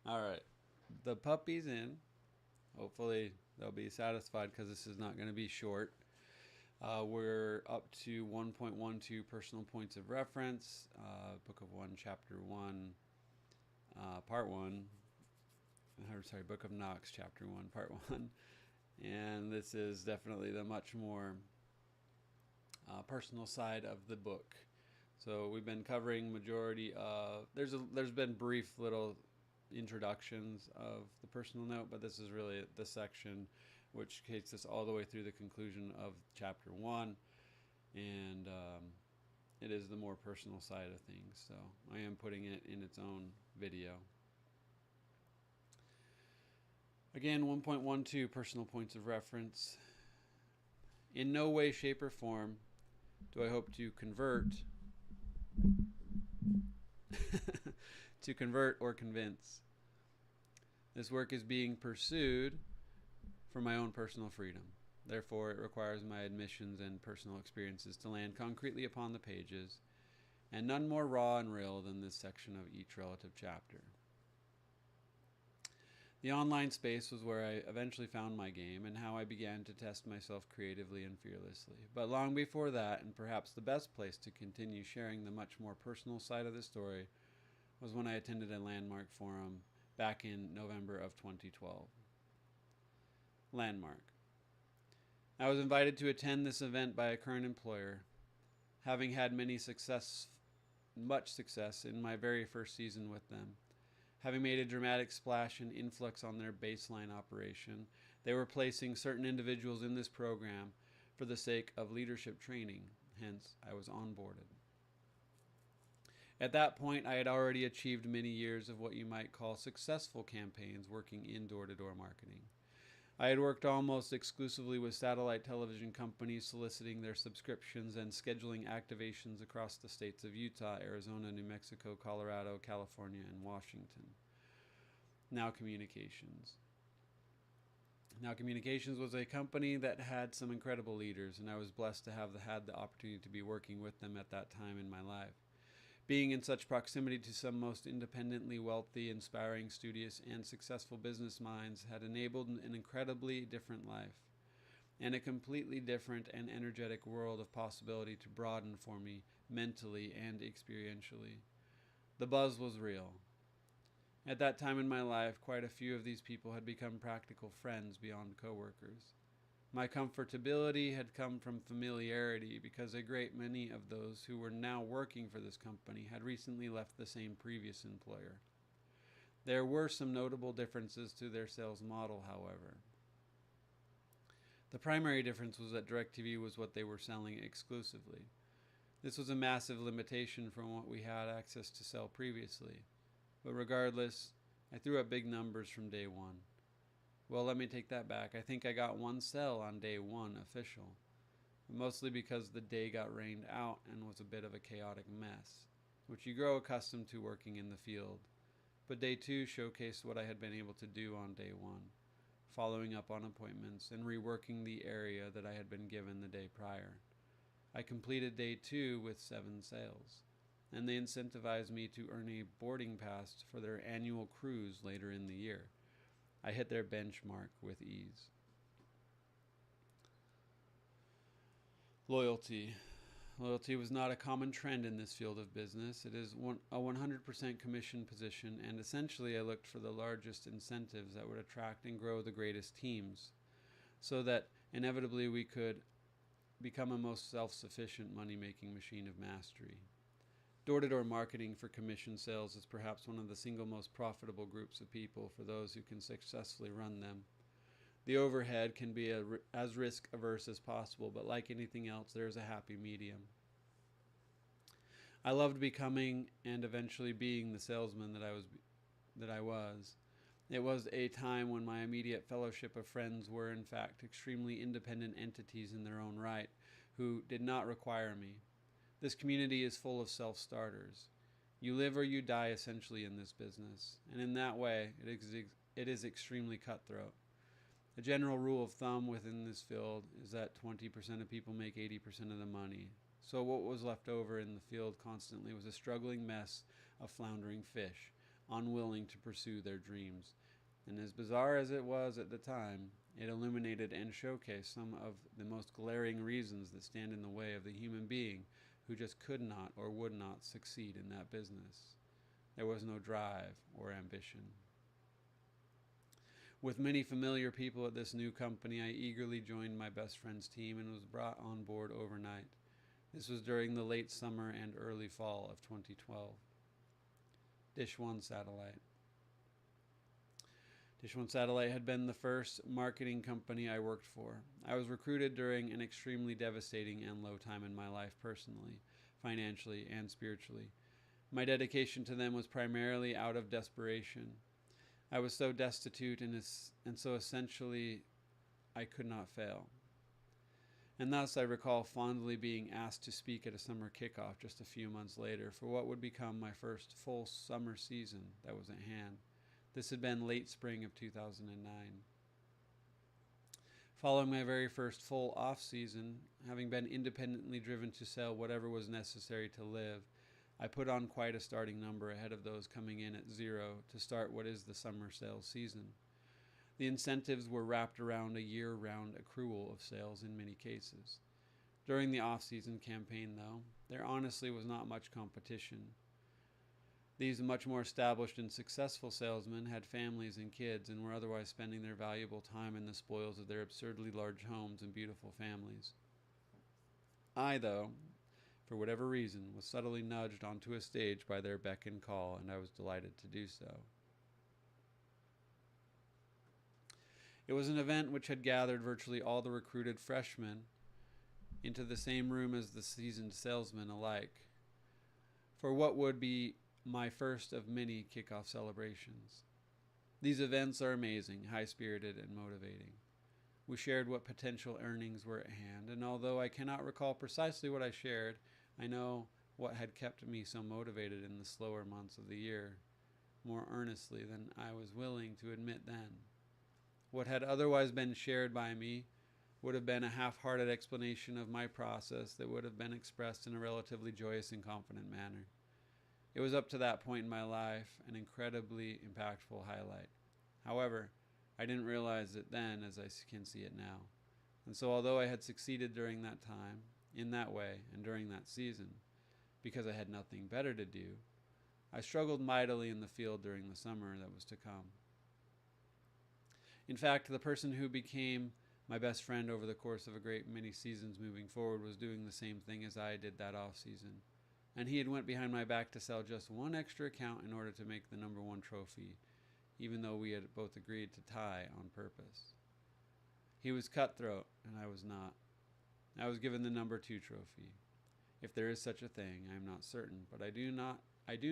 All right. The puppy's in. Hopefully, they'll be satisfied because this is not going to be short. We're up to 1.12 personal points of reference, Book of 1, Chapter 1, Part 1. Sorry, Book of Nahx, Chapter 1, Part 1. And this is definitely the much more personal side of the book. So we've been covering majority of there's been brief little introductions of the personal note, but this is really the section which takes us all the way through the conclusion of chapter 1, and it is the more personal side of things. So I am putting it in its own video. Again, 1.12 personal points of reference. In no way, shape, or form do I hope to convert to convert or convince. This work is being pursued for my own personal freedom. Therefore, it requires my admissions and personal experiences to land concretely upon the pages, and none more raw and real than this section of each relative chapter. The online space was where I eventually found my game and how I began to test myself creatively and fearlessly. But long before that, and perhaps the best place to continue sharing the much more personal side of the story, was when I attended a landmark forum back in November of 2012. Landmark. I was invited to attend this event by a current employer, having had much success in my very first season with them. Having made a dramatic splash and influx on their baseline operation, they were placing certain individuals in this program for the sake of leadership training. Hence, I was onboarded. At that point, I had already achieved many years of what you might call successful campaigns working in door-to-door marketing. I had worked almost exclusively with satellite television companies soliciting their subscriptions and scheduling activations across the states of Utah, Arizona, New Mexico, Colorado, California, and Washington. Now Communications. Now Communications was a company that had some incredible leaders, and I was blessed to have had the opportunity to be working with them at that time in my life. Being in such proximity to some most independently wealthy, inspiring, studious, and successful business minds had enabled an incredibly different life, and a completely different and energetic world of possibility to broaden for me mentally and experientially. The buzz was real. At that time in my life, quite a few of these people had become practical friends beyond coworkers. My comfortability had come from familiarity because a great many of those who were now working for this company had recently left the same previous employer. There were some notable differences to their sales model, however. The primary difference was that DirecTV was what they were selling exclusively. This was a massive limitation from what we had access to sell previously. But regardless, I threw up big numbers from day one. Well, let me take that back. I think I got one sell on day one official, mostly because the day got rained out and was a bit of a chaotic mess, which you grow accustomed to working in the field. But day two showcased what I had been able to do on day one, following up on appointments and reworking the area that I had been given the day prior. I completed day two with 7 sales, and they incentivized me to earn a boarding pass for their annual cruise later in the year. I hit their benchmark with ease. Loyalty. Loyalty was not a common trend in this field of business. It is a 100% commission position, and essentially I looked for the largest incentives that would attract and grow the greatest teams, so that inevitably we could become a most self-sufficient money-making machine of mastery. Door-to-door marketing for commission sales is perhaps one of the single most profitable groups of people for those who can successfully run them. The overhead can be as risk-averse as possible, but like anything else, there is a happy medium. I loved becoming and eventually being the salesman that I was. It was a time when my immediate fellowship of friends were in fact extremely independent entities in their own right, who did not require me. This community is full of self-starters. You live or you die essentially in this business, and in that way, it is extremely cutthroat. A general rule of thumb within this field is that 20% of people make 80% of the money. So what was left over in the field constantly was a struggling mess of floundering fish, unwilling to pursue their dreams. And as bizarre as it was at the time, it illuminated and showcased some of the most glaring reasons that stand in the way of the human being who just could not or would not succeed in that business. There was no drive or ambition. With many familiar people at this new company, I eagerly joined my best friend's team and was brought on board overnight. This was during the late summer and early fall of 2012. Dish One Satellite. Dish One Satellite had been the first marketing company I worked for. I was recruited during an extremely devastating and low time in my life personally, financially, and spiritually. My dedication to them was primarily out of desperation. I was so destitute and so essentially I could not fail. And thus I recall fondly being asked to speak at a summer kickoff just a few months later for what would become my first full summer season that was at hand. This had been late spring of 2009. Following my very first full off season, having been independently driven to sell whatever was necessary to live, I put on quite a starting number ahead of those coming in at zero to start what is the summer sales season. The incentives were wrapped around a year-round accrual of sales in many cases. During the off-season campaign, though, there honestly was not much competition. These much more established and successful salesmen had families and kids and were otherwise spending their valuable time in the spoils of their absurdly large homes and beautiful families. I, though, for whatever reason, was subtly nudged onto a stage by their beck and call, and I was delighted to do so. It was an event which had gathered virtually all the recruited freshmen into the same room as the seasoned salesmen alike, for what would be my first of many kickoff celebrations. These events are amazing, high-spirited, and motivating. We shared what potential earnings were at hand, and although I cannot recall precisely what I shared, I know what had kept me so motivated in the slower months of the year, more earnestly than I was willing to admit then. What had otherwise been shared by me would have been a half-hearted explanation of my process that would have been expressed in a relatively joyous and confident manner. It was up to that point in my life an incredibly impactful highlight. However, I didn't realize it then as I can see it now. And so although I had succeeded during that time, in that way, and during that season, because I had nothing better to do, I struggled mightily in the field during the summer that was to come. In fact, the person who became my best friend over the course of a great many seasons moving forward was doing the same thing as I did that off season. And he had went behind my back to sell just one extra account in order to make the number one trophy, even though we had both agreed to tie on purpose. He was cutthroat, and I was not. I was given the number 2 trophy. If there is such a thing, I am not certain, but I do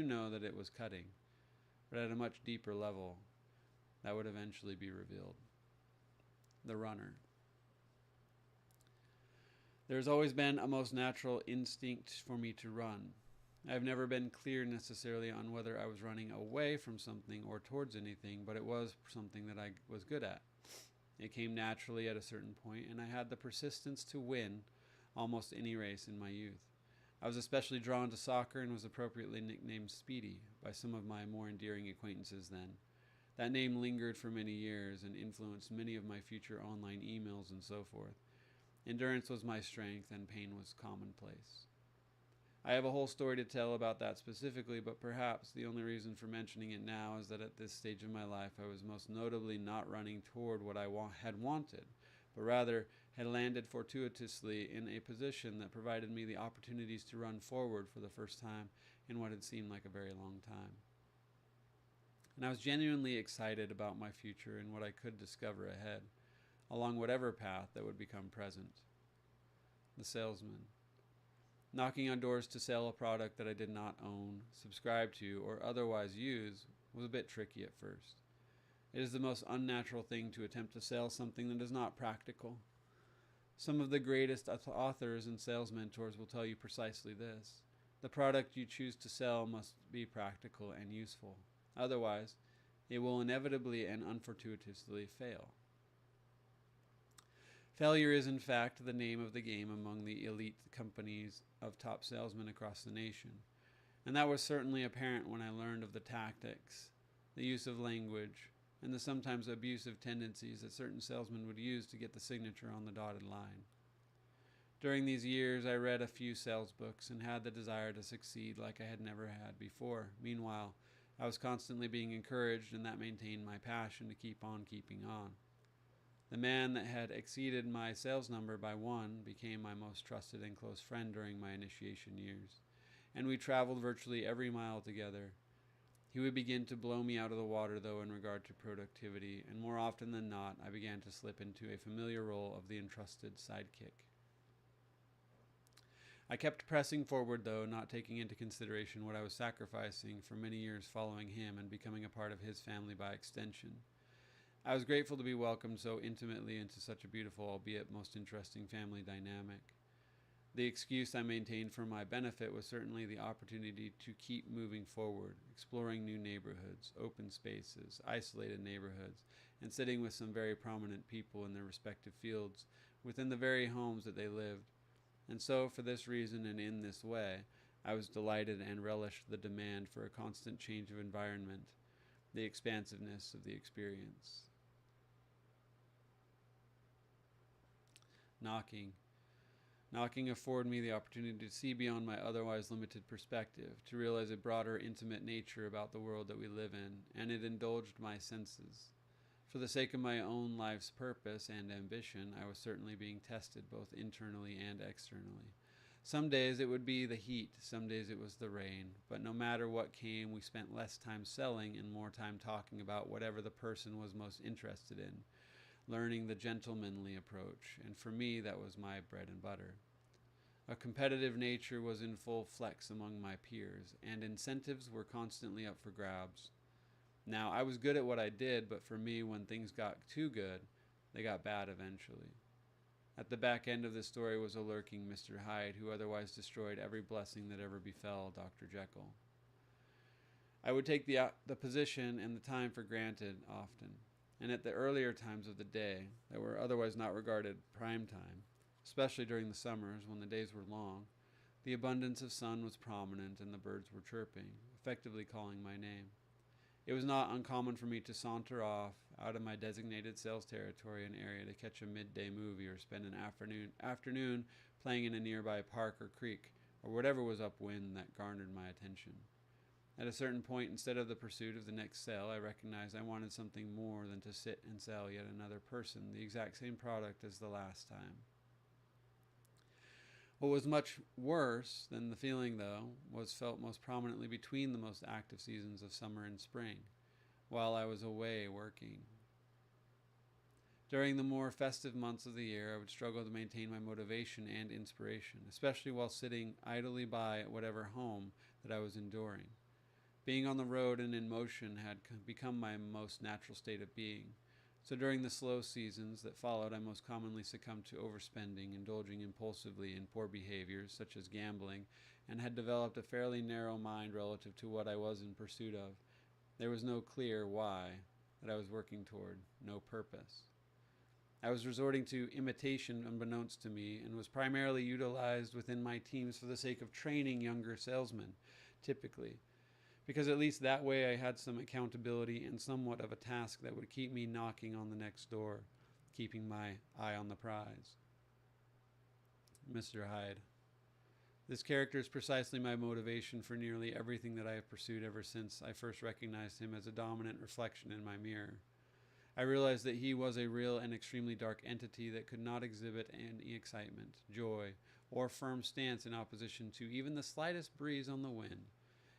know that it was cutting, but at a much deeper level that would eventually be revealed. The runner. There has always been a most natural instinct for me to run. I have never been clear necessarily on whether I was running away from something or towards anything, but it was something that I was good at. It came naturally at a certain point, and I had the persistence to win almost any race in my youth. I was especially drawn to soccer and was appropriately nicknamed Speedy by some of my more endearing acquaintances then. That name lingered for many years and influenced many of my future online emails and so forth. Endurance was my strength, and pain was commonplace. I have a whole story to tell about that specifically, but perhaps the only reason for mentioning it now is that at this stage of my life I was most notably not running toward what I had wanted, but rather had landed fortuitously in a position that provided me the opportunities to run forward for the first time in what had seemed like a very long time. And I was genuinely excited about my future and what I could discover ahead, along whatever path that would become present. The salesman. Knocking on doors to sell a product that I did not own, subscribe to, or otherwise use was a bit tricky at first. It is the most unnatural thing to attempt to sell something that is not practical. Some of the greatest authors and sales mentors will tell you precisely this. The product you choose to sell must be practical and useful. Otherwise, it will inevitably and unfortuitously fail. Failure is, in fact, the name of the game among the elite companies of top salesmen across the nation. And that was certainly apparent when I learned of the tactics, the use of language, and the sometimes abusive tendencies that certain salesmen would use to get the signature on the dotted line. During these years, I read a few sales books and had the desire to succeed like I had never had before. Meanwhile, I was constantly being encouraged, and that maintained my passion to keep on keeping on. The man that had exceeded my sales number by one became my most trusted and close friend during my initiation years, and we traveled virtually every mile together. He would begin to blow me out of the water, though, in regard to productivity, and more often than not, I began to slip into a familiar role of the entrusted sidekick. I kept pressing forward, though, not taking into consideration what I was sacrificing for many years following him and becoming a part of his family by extension. I was grateful to be welcomed so intimately into such a beautiful, albeit most interesting family dynamic. The excuse I maintained for my benefit was certainly the opportunity to keep moving forward, exploring new neighborhoods, open spaces, isolated neighborhoods, and sitting with some very prominent people in their respective fields within the very homes that they lived. And so, for this reason and in this way, I was delighted and relished the demand for a constant change of environment, the expansiveness of the experience. Knocking. Knocking afforded me the opportunity to see beyond my otherwise limited perspective, to realize a broader, intimate nature about the world that we live in, and it indulged my senses. For the sake of my own life's purpose and ambition, I was certainly being tested both internally and externally. Some days it would be the heat, some days it was the rain, but no matter what came, we spent less time selling and more time talking about whatever the person was most interested in, learning the gentlemanly approach, and for me that was my bread and butter. A competitive nature was in full flex among my peers, and incentives were constantly up for grabs. Now, I was good at what I did, but for me, when things got too good, they got bad eventually. At the back end of the story was a lurking Mr. Hyde, who otherwise destroyed every blessing that ever befell Dr. Jekyll. I would take the position and the time for granted often, and at the earlier times of the day that were otherwise not regarded prime time, especially during the summers when the days were long, the abundance of sun was prominent and the birds were chirping, effectively calling my name. It was not uncommon for me to saunter off out of my designated sales territory and area to catch a midday movie or spend an afternoon playing in a nearby park or creek or whatever was upwind that garnered my attention. At a certain point, instead of the pursuit of the next sale, I recognized I wanted something more than to sit and sell yet another person the exact same product as the last time. What was much worse than the feeling, though, was felt most prominently between the most active seasons of summer and spring, while I was away working. During the more festive months of the year, I would struggle to maintain my motivation and inspiration, especially while sitting idly by at whatever home that I was enduring. Being on the road and in motion had become my most natural state of being. So during the slow seasons that followed, I most commonly succumbed to overspending, indulging impulsively in poor behaviors such as gambling, and had developed a fairly narrow mind relative to what I was in pursuit of. There was no clear why that I was working toward, no purpose. I was resorting to imitation unbeknownst to me, and was primarily utilized within my teams for the sake of training younger salesmen, typically, because at least that way I had some accountability and somewhat of a task that would keep me knocking on the next door, keeping my eye on the prize. Mr. Hyde. This character is precisely my motivation for nearly everything that I have pursued ever since I first recognized him as a dominant reflection in my mirror. I realized that he was a real and extremely dark entity that could not exhibit any excitement, joy, or firm stance in opposition to even the slightest breeze on the wind.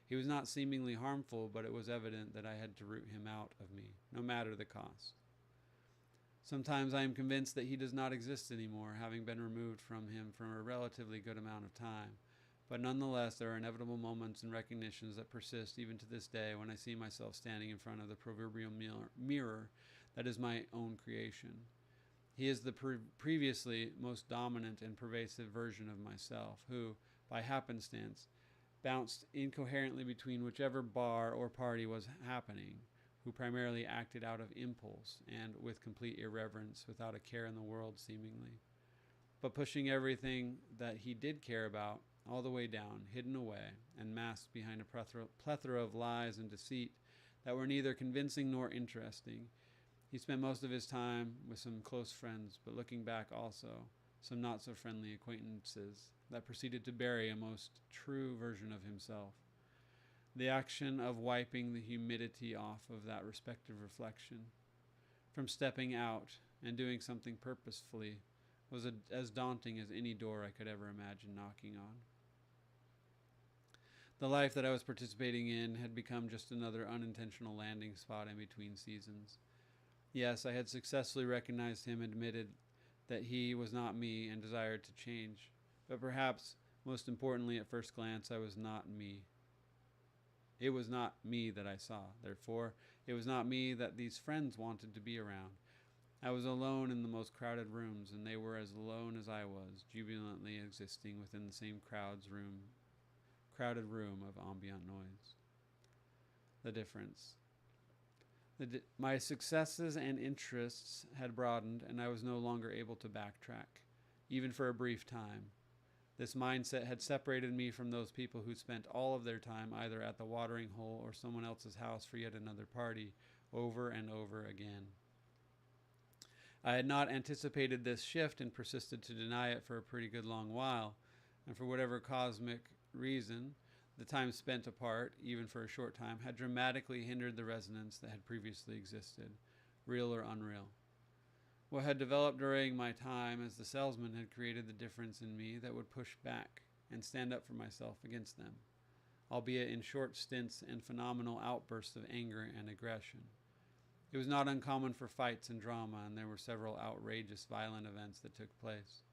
He was not seemingly harmful, but it was evident that I had to root him out of me, no matter the cost. Sometimes I am convinced that he does not exist anymore, having been removed from him for a relatively good amount of time. But nonetheless, there are inevitable moments and recognitions that persist even to this day when I see myself standing in front of the proverbial mirror that is my own creation. He is the previously most dominant and pervasive version of myself, who, by happenstance, bounced incoherently between whichever bar or party was happening, who primarily acted out of impulse and with complete irreverence, without a care in the world seemingly, but pushing everything that he did care about all the way down, hidden away, and masked behind a plethora of lies and deceit that were neither convincing nor interesting. He spent most of his time with some close friends, but looking back also, some not so friendly acquaintances that proceeded to bury a most true version of himself. The action of wiping the humidity off of that respective reflection, from stepping out and doing something purposefully, was as daunting as any door I could ever imagine knocking on. The life that I was participating in had become just another unintentional landing spot in between seasons. Yes, I had successfully recognized him, admitted that he was not me, and desired to change. But perhaps, most importantly, at first glance, I was not me. It was not me that I saw. Therefore, it was not me that these friends wanted to be around. I was alone in the most crowded rooms, and they were as alone as I was, jubilantly existing within the same crowded room of ambient noise. The difference. My successes and interests had broadened, and I was no longer able to backtrack, even for a brief time. This mindset had separated me from those people who spent all of their time either at the watering hole or someone else's house for yet another party, over and over again. I had not anticipated this shift and persisted to deny it for a pretty good long while, and for whatever cosmic reason, the time spent apart, even for a short time, had dramatically hindered the resonance that had previously existed, real or unreal. What had developed during my time as the salesman had created the difference in me that would push back and stand up for myself against them, albeit in short stints and phenomenal outbursts of anger and aggression. It was not uncommon for fights and drama, and there were several outrageous, violent events that took place.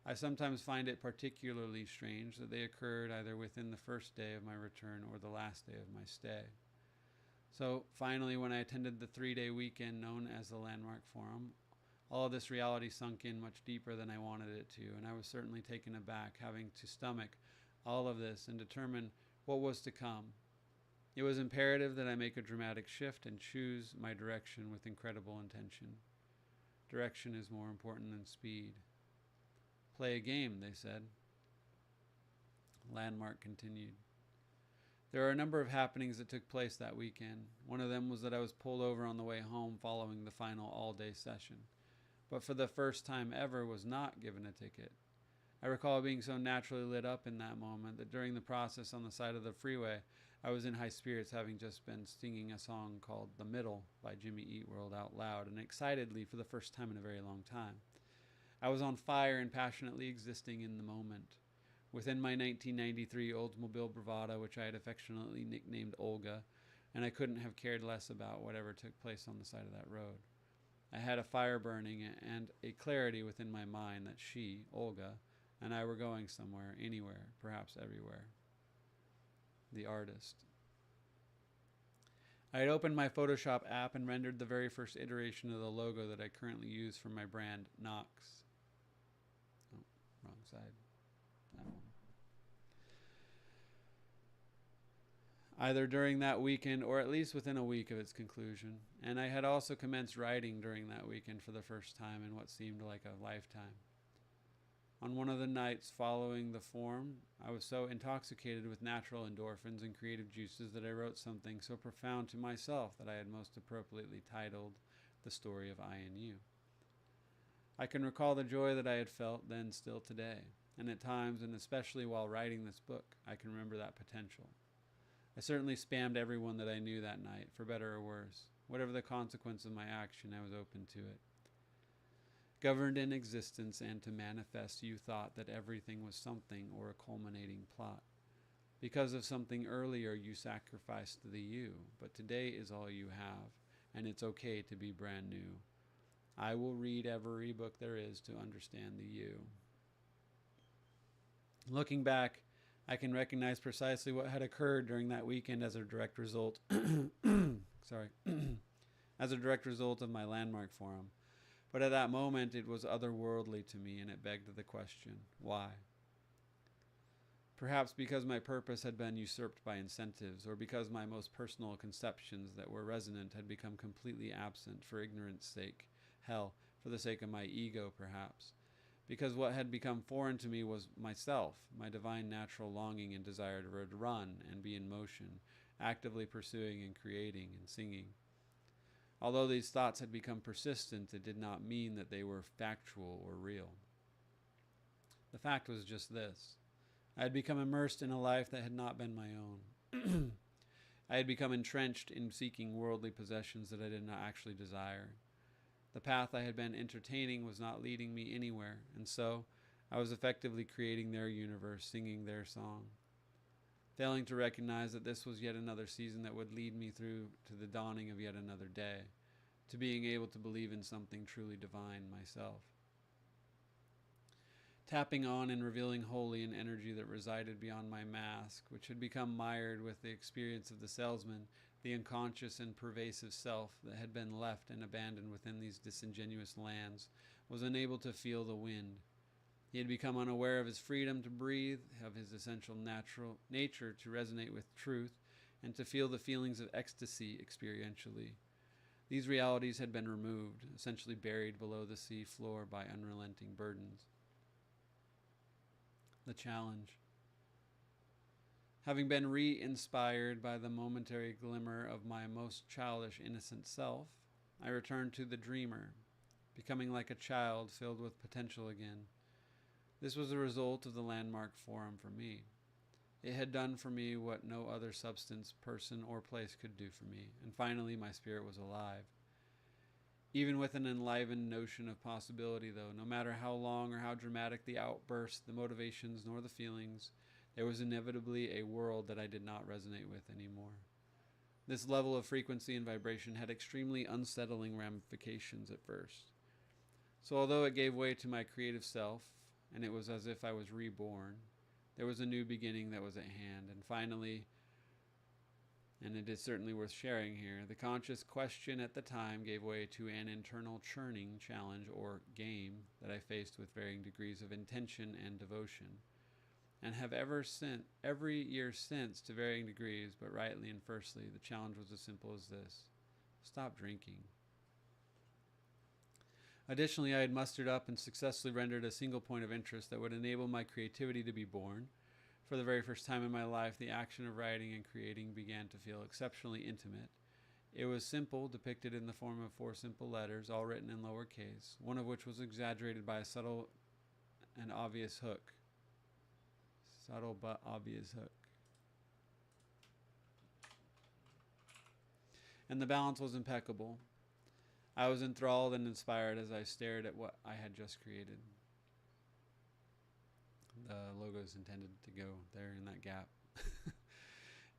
I sometimes find it particularly strange that they occurred either within the first day of my return or the last day of my stay. So, finally, when I attended the 3-day weekend known as the Landmark Forum, all of this reality sunk in much deeper than I wanted it to, and I was certainly taken aback, having to stomach all of this and determine what was to come. It was imperative that I make a dramatic shift and choose my direction with incredible intention. Direction is more important than speed. Play a game, they said. Landmark continued. There are a number of happenings that took place that weekend. One of them was that I was pulled over on the way home following the final all-day session, but for the first time ever was not given a ticket. I recall being so naturally lit up in that moment that during the process on the side of the freeway, I was in high spirits, having just been singing a song called The Middle by Jimmy Eat World out loud, and excitedly for the first time in a very long time. I was on fire and passionately existing in the moment. Within my 1993 Oldsmobile Bravada, which I had affectionately nicknamed Olga, and I couldn't have cared less about whatever took place on the side of that road. I had a fire burning and a clarity within my mind that she, Olga, and I were going somewhere, anywhere, perhaps everywhere. The artist. I had opened my Photoshop app and rendered the very first iteration of the logo that I currently use for my brand, Nahx. Oh, wrong side. That one. Either during that weekend or at least within a week of its conclusion. And I had also commenced writing during that weekend for the first time in what seemed like a lifetime. On one of the nights following the forum, I was so intoxicated with natural endorphins and creative juices that I wrote something so profound to myself that I had most appropriately titled The Story of I and You. I can recall the joy that I had felt then still today, and at times, and especially while writing this book, I can remember that potential. I certainly spammed everyone that I knew that night, for better or worse. Whatever the consequence of my action, I was open to it. Governed in existence and to manifest, you thought that everything was something or a culminating plot. Because of something earlier, you sacrificed the you, but today is all you have, and it's okay to be brand new. I will read every book there is to understand the you. Looking back, I can recognize precisely what had occurred during that weekend as a direct result as a direct result of my Landmark Forum. But at that moment, it was otherworldly to me, and it begged the question, why? Perhaps because my purpose had been usurped by incentives, or because my most personal conceptions that were resonant had become completely absent for ignorance' sake. Hell, for the sake of my ego, perhaps. because what had become foreign to me was myself, my divine natural longing and desire to run and be in motion, actively pursuing and creating and singing. Although these thoughts had become persistent, it did not mean that they were factual or real. The fact was just this: I had become immersed in a life that had not been my own. I had become entrenched in seeking worldly possessions that I did not actually desire. The path I had been entertaining was not leading me anywhere, and so I was effectively creating their universe, singing their song, failing to recognize that this was yet another season that would lead me through to the dawning of yet another day, to being able to believe in something truly divine myself. Tapping on and revealing wholly an energy that resided beyond my mask, which had become mired with the experience of the salesman, the unconscious and pervasive self that had been left and abandoned within these disingenuous lands, was unable to feel the wind. He had become unaware of his freedom to breathe, of his essential natural nature to resonate with truth, and to feel the feelings of ecstasy experientially. These realities had been removed, essentially buried below the sea floor by unrelenting burdens. The challenge. Having been re-inspired by the momentary glimmer of my most childish innocent self, I returned to the dreamer, becoming like a child filled with potential again. This was a result of the landmark forum for me. It had done for me what no other substance, person, or place could do for me, and finally my spirit was alive. Even with an enlivened notion of possibility, though, no matter how long or how dramatic the outburst, the motivations, nor the feelings, there was inevitably a world that I did not resonate with anymore. This level of frequency and vibration had extremely unsettling ramifications at first. So although it gave way to my creative self, and it was as if I was reborn, there was a new beginning that was at hand, and finally, and it is certainly worth sharing here, the conscious question at the time gave way to an internal churning challenge or game that I faced with varying degrees of intention and devotion, and have every year since to varying degrees, but rightly and firstly, the challenge was as simple as this: stop drinking. Additionally, I had mustered up and successfully rendered a single point of interest that would enable my creativity to be born. For the very first time in my life, the action of writing and creating began to feel exceptionally intimate. It was simple, depicted in the form of 4 simple letters, all written in lowercase, one of which was exaggerated by a subtle and obvious hook. Subtle but obvious hook. And the balance was impeccable. I was enthralled and inspired as I stared at what I had just created. The logo is intended to go there in that gap.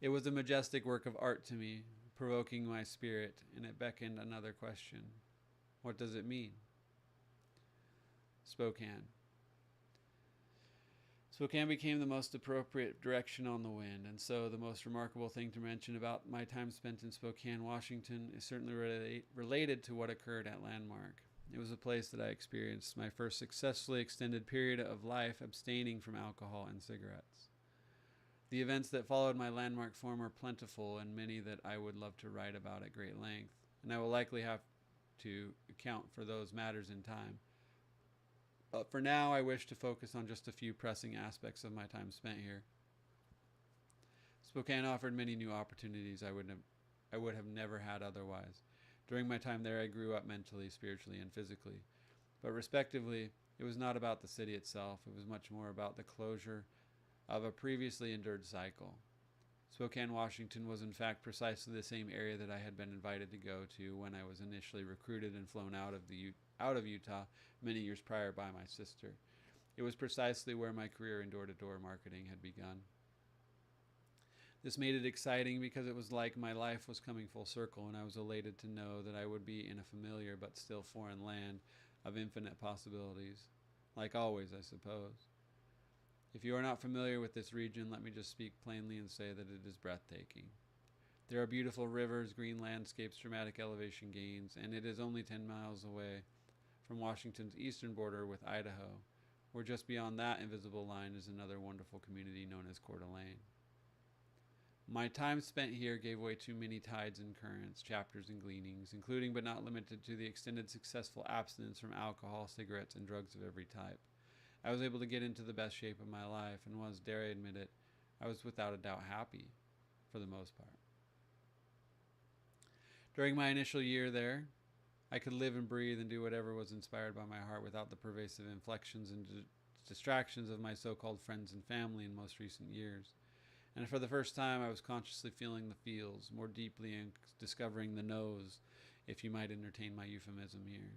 It was a majestic work of art to me, provoking my spirit, and it beckoned another question. What does it mean? Spokane. Spokane became the most appropriate direction on the wind, and so the most remarkable thing to mention about my time spent in Spokane, Washington, is certainly related to what occurred at Landmark. It was a place that I experienced my first successfully extended period of life abstaining from alcohol and cigarettes. The events that followed my Landmark form are plentiful and many that I would love to write about at great length, and I will likely have to account for those matters in time. But for now, I wish to focus on just a few pressing aspects of my time spent here. Spokane offered many new opportunities I would have never had otherwise. During my time there, I grew up mentally, spiritually, and physically. But respectively, it was not about the city itself. It was much more about the closure of a previously endured cycle. Spokane, Washington was in fact precisely the same area that I had been invited to go to when I was initially recruited and flown out of Utah many years prior by my sister. It was precisely where my career in door-to-door marketing had begun. This made it exciting because it was like my life was coming full circle, and I was elated to know that I would be in a familiar but still foreign land of infinite possibilities. Like always, I suppose. If you are not familiar with this region, let me just speak plainly and say that it is breathtaking. There are beautiful rivers, green landscapes, dramatic elevation gains, and it is only 10 miles away from Washington's eastern border with Idaho, where just beyond that invisible line is another wonderful community known as Coeur d'Alene. My time spent here gave way to many tides and currents, chapters and gleanings, including but not limited to the extended successful abstinence from alcohol, cigarettes, and drugs of every type. I was able to get into the best shape of my life and was, dare I admit it, I was without a doubt happy for the most part. During my initial year there, I could live and breathe and do whatever was inspired by my heart without the pervasive inflections and distractions of my so-called friends and family in most recent years. And for the first time, I was consciously feeling the feels more deeply and discovering the knows, if you might entertain my euphemism here.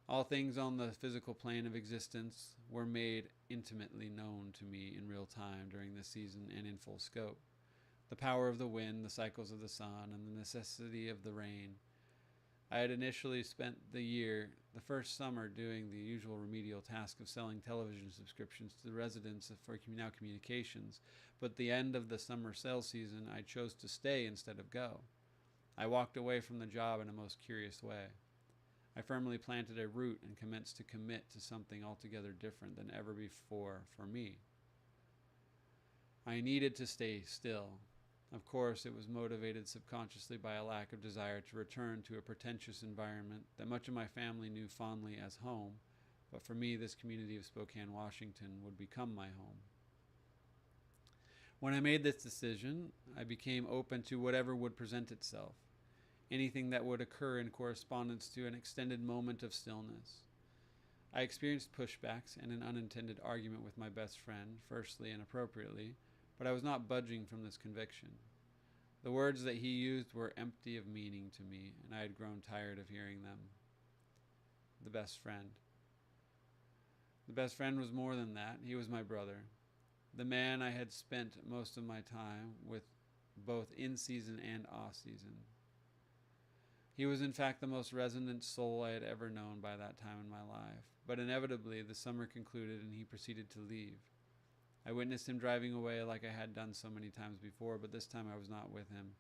All things on the physical plane of existence were made intimately known to me in real time during this season and in full scope. The power of the wind, the cycles of the sun, and the necessity of the rain. I had initially spent the first summer, doing the usual remedial task of selling television subscriptions to the residents for Now Communications, but at the end of the summer sales season, I chose to stay instead of go. I walked away from the job in a most curious way. I firmly planted a root and commenced to commit to something altogether different than ever before for me. I needed to stay still. Of course, it was motivated subconsciously by a lack of desire to return to a pretentious environment that much of my family knew fondly as home, but for me, this community of Spokane, Washington would become my home. When I made this decision, I became open to whatever would present itself, anything that would occur in correspondence to an extended moment of stillness. I experienced pushbacks and an unintended argument with my best friend, firstly and appropriately, but I was not budging from this conviction. The words that he used were empty of meaning to me, and I had grown tired of hearing them. The best friend. The best friend was more than that. He was my brother. The man I had spent most of my time with, both in season and off season. He was in fact the most resonant soul I had ever known by that time in my life, but inevitably the summer concluded and he proceeded to leave. I witnessed him driving away like I had done so many times before, but this time I was not with him,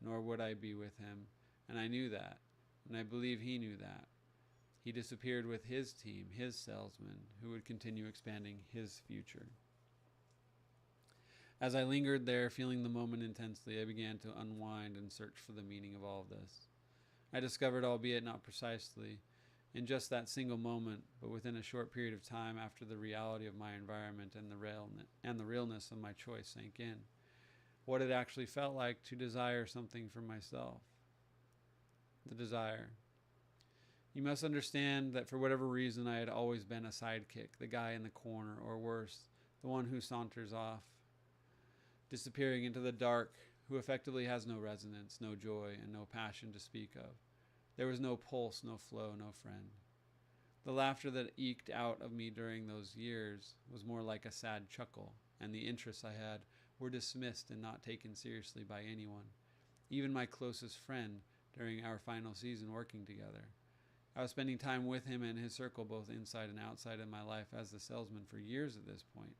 nor would I be with him, and I knew that, and I believe he knew that. He disappeared with his team, his salesmen, who would continue expanding his future. As I lingered there, feeling the moment intensely, I began to unwind and search for the meaning of all of this. I discovered, albeit not precisely, in just that single moment, but within a short period of time after the reality of my environment and the realness of my choice sank in, what it actually felt like to desire something for myself. The desire. You must understand that for whatever reason I had always been a sidekick, the guy in the corner, or worse, the one who saunters off, disappearing into the dark, who effectively has no resonance, no joy, and no passion to speak of. There was no pulse, no flow, no friend. The laughter that eked out of me during those years was more like a sad chuckle, and the interests I had were dismissed and not taken seriously by anyone, even my closest friend during our final season working together. I was spending time with him and his circle both inside and outside of my life as the salesman for years at this point.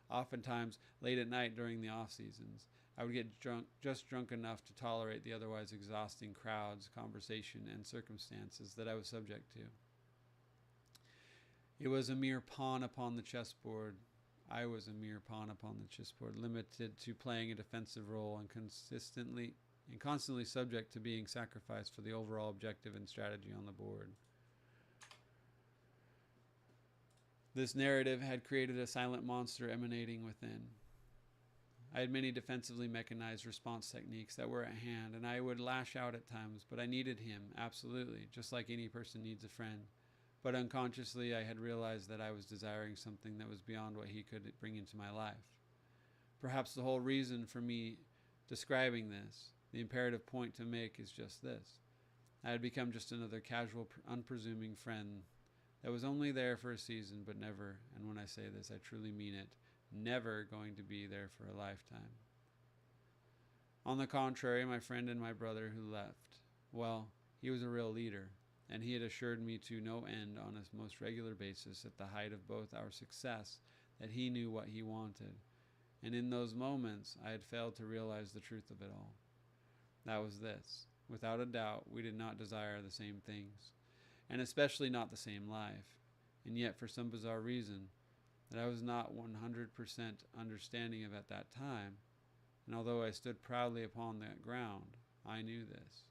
Oftentimes, late at night during the off seasons, I would get drunk, just drunk enough to tolerate the otherwise exhausting crowds, conversation, and circumstances that I was subject to. It was a mere pawn upon the chessboard. I was a mere pawn upon the chessboard, limited to playing a defensive role and constantly subject to being sacrificed for the overall objective and strategy on the board. This narrative had created a silent monster emanating within. I had many defensively mechanized response techniques that were at hand, and I would lash out at times, but I needed him, absolutely, just like any person needs a friend. But unconsciously, I had realized that I was desiring something that was beyond what he could bring into my life. Perhaps the whole reason for me describing this, the imperative point to make, is just this. I had become just another casual, unpresuming friend that was only there for a season, but never, and when I say this, I truly mean it, never going to be there for a lifetime. On the contrary, my friend and my brother who left, well, he was a real leader, and he had assured me to no end on a most regular basis at the height of both our success that he knew what he wanted, and in those moments I had failed to realize the truth of it all. That was this. Without a doubt, we did not desire the same things, and especially not the same life, and yet for some bizarre reason that I was not 100% understanding of at that time, and although I stood proudly upon that ground, I knew this.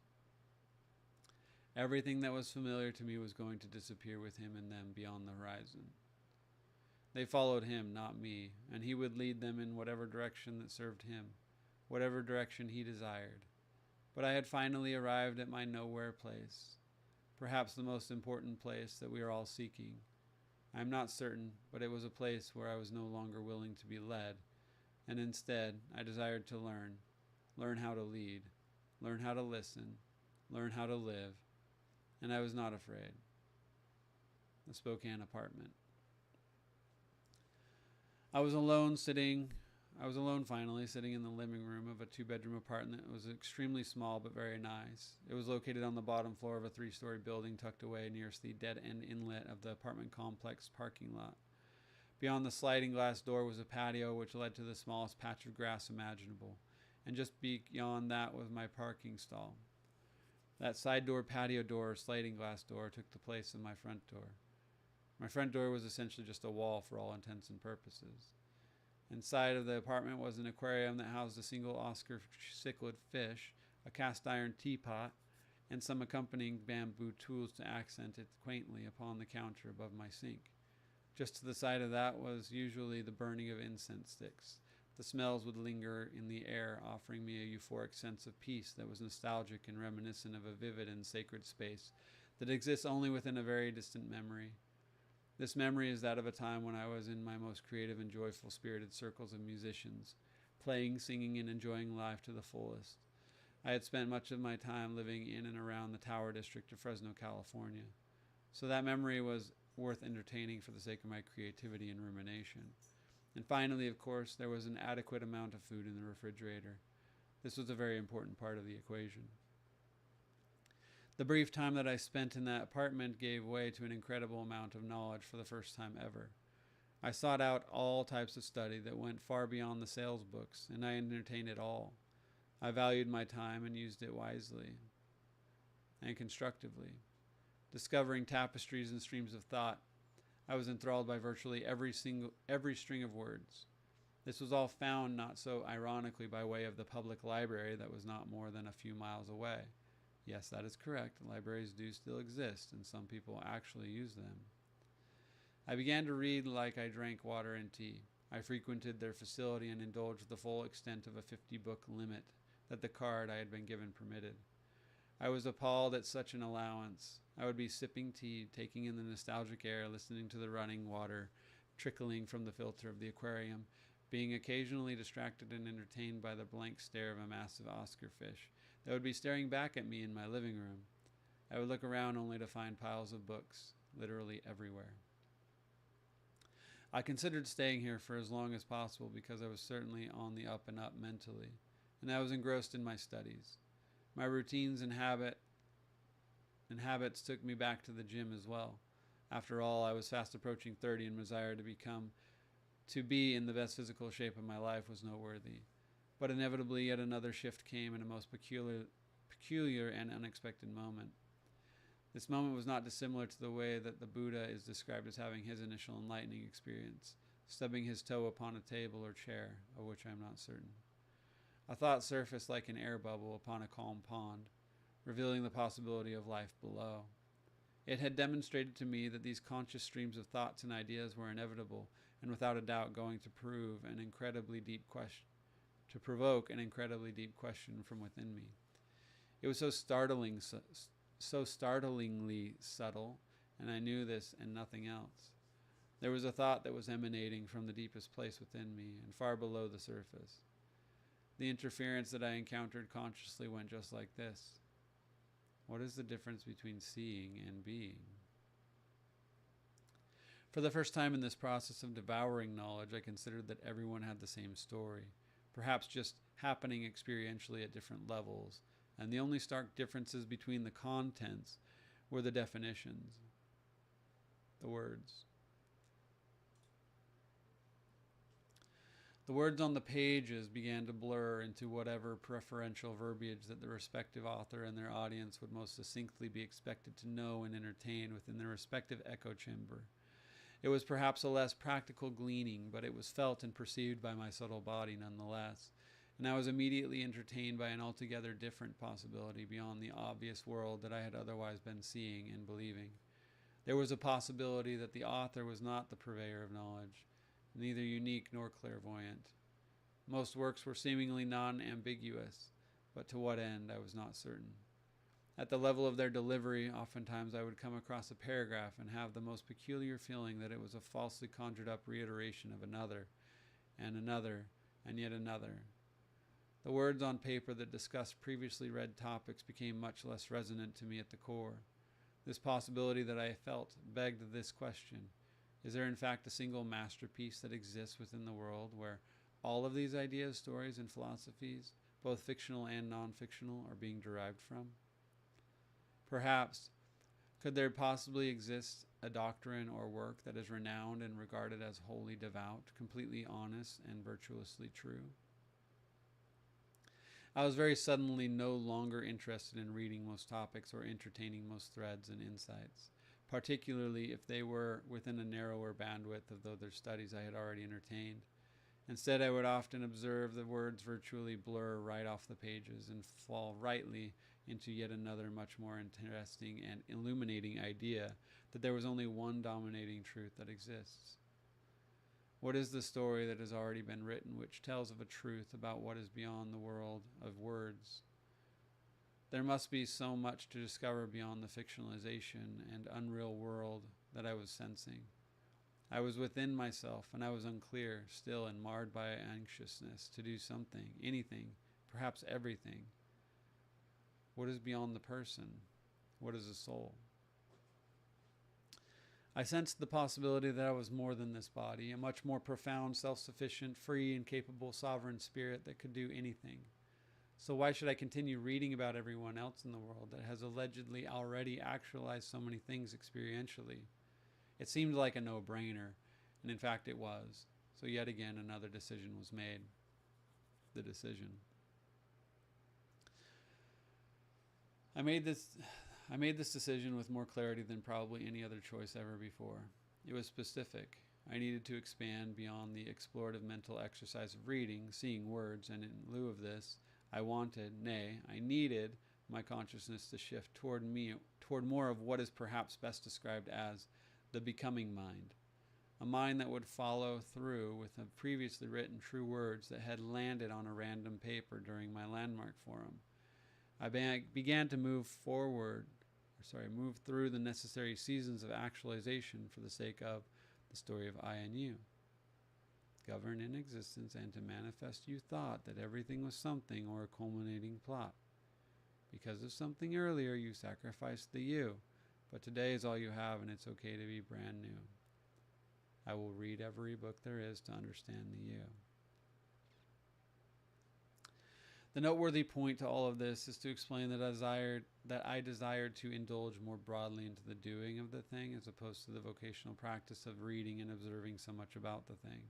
Everything that was familiar to me was going to disappear with him and them beyond the horizon. They followed him, not me, and he would lead them in whatever direction that served him, whatever direction he desired. But I had finally arrived at my nowhere place, perhaps the most important place that we are all seeking. I am not certain, but it was a place where I was no longer willing to be led, and instead I desired to learn how to lead, learn how to listen, learn how to live, and I was not afraid. The Spokane apartment. I was alone finally, sitting in the living room of a 2-bedroom apartment. It was extremely small but very nice. It was located on the bottom floor of a 3-story building tucked away nearest the dead-end inlet of the apartment complex parking lot. Beyond the sliding glass door was a patio which led to the smallest patch of grass imaginable, and just beyond that was my parking stall. That side door, patio door, or sliding glass door took the place of my front door. My front door was essentially just a wall for all intents and purposes. Inside of the apartment was an aquarium that housed a single Oscar cichlid fish, a cast iron teapot, and some accompanying bamboo tools to accent it quaintly upon the counter above my sink. Just to the side of that was usually the burning of incense sticks. The smells would linger in the air, offering me a euphoric sense of peace that was nostalgic and reminiscent of a vivid and sacred space that exists only within a very distant memory. This memory is that of a time when I was in my most creative and joyful spirited circles of musicians, playing, singing, and enjoying life to the fullest. I had spent much of my time living in and around the Tower District of Fresno, California, so that memory was worth entertaining for the sake of my creativity and rumination. And finally, of course, there was an adequate amount of food in the refrigerator. This was a very important part of the equation. The brief time that I spent in that apartment gave way to an incredible amount of knowledge for the first time ever. I sought out all types of study that went far beyond the sales books, and I entertained it all. I valued my time and used it wisely and constructively. Discovering tapestries and streams of thought, I was enthralled by virtually every string of words. This was all found not so ironically by way of the public library that was not more than a few miles away. Yes, that is correct. Libraries do still exist, and some people actually use them. I began to read like I drank water and tea. I frequented their facility and indulged the full extent of a 50-book limit that the card I had been given permitted. I was appalled at such an allowance. I would be sipping tea, taking in the nostalgic air, listening to the running water trickling from the filter of the aquarium, being occasionally distracted and entertained by the blank stare of a massive Oscar fish that would be staring back at me in my living room. I would look around only to find piles of books, literally everywhere. I considered staying here for as long as possible because I was certainly on the up and up mentally, and I was engrossed in my studies. My routines and habits took me back to the gym as well. After all, I was fast approaching 30, and desire to be in the best physical shape of my life was noteworthy. But inevitably, yet another shift came in a most peculiar and unexpected moment. This moment was not dissimilar to the way that the Buddha is described as having his initial enlightening experience, stubbing his toe upon a table or chair, of which I am not certain. A thought surfaced like an air bubble upon a calm pond, revealing the possibility of life below. It had demonstrated to me that these conscious streams of thoughts and ideas were inevitable and without a doubt going to provoke an incredibly deep question from within me. It was so startlingly subtle, and I knew this and nothing else. There was a thought that was emanating from the deepest place within me and far below the surface. The interference that I encountered consciously went just like this. What is the difference between seeing and being? For the first time in this process of devouring knowledge, I considered that everyone had the same story, perhaps just happening experientially at different levels, and the only stark differences between the contents were the definitions, the words. The words on the pages began to blur into whatever preferential verbiage that the respective author and their audience would most succinctly be expected to know and entertain within their respective echo chamber. It was perhaps a less practical gleaning, but it was felt and perceived by my subtle body nonetheless, and I was immediately entertained by an altogether different possibility beyond the obvious world that I had otherwise been seeing and believing. There was a possibility that the author was not the purveyor of knowledge, neither unique nor clairvoyant. Most works were seemingly non-ambiguous, but to what end I was not certain. At the level of their delivery, oftentimes I would come across a paragraph and have the most peculiar feeling that it was a falsely conjured up reiteration of another, and yet another. The words on paper that discussed previously read topics became much less resonant to me at the core. This possibility that I felt begged this question: is there in fact a single masterpiece that exists within the world where all of these ideas, stories, and philosophies, both fictional and non-fictional, are being derived from? Perhaps, could there possibly exist a doctrine or work that is renowned and regarded as wholly devout, completely honest, and virtuously true? I was very suddenly no longer interested in reading most topics or entertaining most threads and insights, particularly if they were within a narrower bandwidth of the other studies I had already entertained. Instead, I would often observe the words virtually blur right off the pages and fall rightly into yet another much more interesting and illuminating idea that there was only one dominating truth that exists. What is the story that has already been written which tells of a truth about what is beyond the world of words? There must be so much to discover beyond the fictionalization and unreal world that I was sensing. I was within myself, and I was unclear, still, and marred by anxiousness to do something, anything, perhaps everything. What is beyond the person? What is the soul? I sensed the possibility that I was more than this body, a much more profound, self-sufficient, free, and capable sovereign spirit that could do anything. So why should I continue reading about everyone else in the world that has allegedly already actualized so many things experientially? It seemed like a no-brainer, and in fact it was. So yet again another decision was made. The decision. I made this decision with more clarity than probably any other choice ever before. It was specific. I needed to expand beyond the explorative mental exercise of reading, seeing words, and in lieu of this, I wanted, nay, I needed my consciousness to shift toward more of what is perhaps best described as the becoming mind. A mind that would follow through with the previously written true words that had landed on a random paper during my landmark forum. I began to move through the necessary seasons of actualization for the sake of the story of I and you. Govern in existence and to manifest you thought that everything was something or a culminating plot. Because of something earlier, you sacrificed the you, but today is all you have and it's okay to be brand new. I will read every book there is to understand the you. The noteworthy point to all of this is to explain that I desired to indulge more broadly into the doing of the thing as opposed to the vocational practice of reading and observing so much about the thing.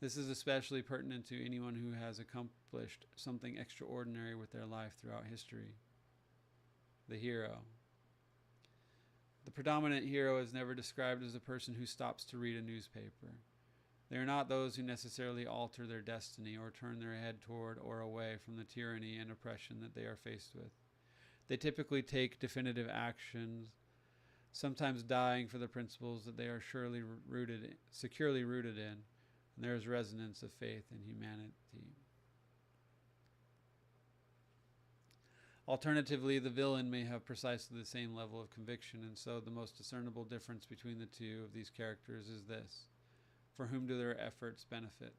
This is especially pertinent to anyone who has accomplished something extraordinary with their life throughout history. The hero. The predominant hero is never described as a person who stops to read a newspaper. They are not those who necessarily alter their destiny or turn their head toward or away from the tyranny and oppression that they are faced with. They typically take definitive actions, sometimes dying for the principles that they are securely rooted in, and there is resonance of faith in humanity. Alternatively, the villain may have precisely the same level of conviction, and so the most discernible difference between the two of these characters is this: for whom do their efforts benefit?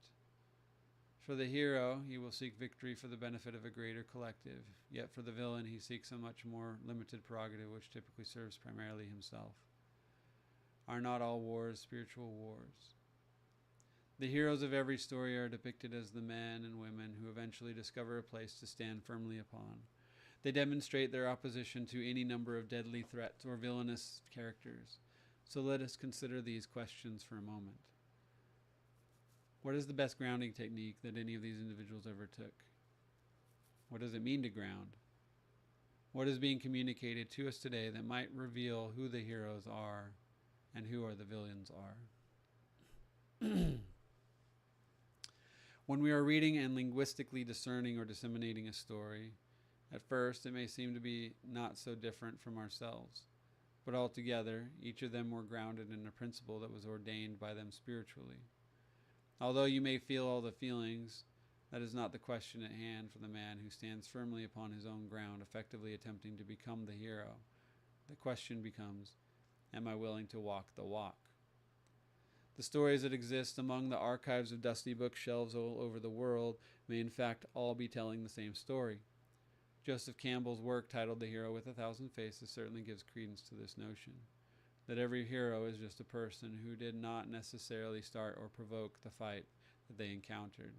For the hero, he will seek victory for the benefit of a greater collective, yet for the villain, he seeks a much more limited prerogative which typically serves primarily himself. Are not all wars spiritual wars? The heroes of every story are depicted as the men and women who eventually discover a place to stand firmly upon. They demonstrate their opposition to any number of deadly threats or villainous characters. So let us consider these questions for a moment. What is the best grounding technique that any of these individuals ever took? What does it mean to ground? What is being communicated to us today that might reveal who the heroes are and who are the villains are? When we are reading and linguistically discerning or disseminating a story, at first it may seem to be not so different from ourselves, but altogether each of them were grounded in a principle that was ordained by them spiritually. Although you may feel all the feelings, that is not the question at hand for the man who stands firmly upon his own ground, effectively attempting to become the hero. The question becomes, am I willing to walk the walk? The stories that exist among the archives of dusty bookshelves all over the world may in fact all be telling the same story. Joseph Campbell's work titled The Hero with a Thousand Faces certainly gives credence to this notion, that every hero is just a person who did not necessarily start or provoke the fight that they encountered.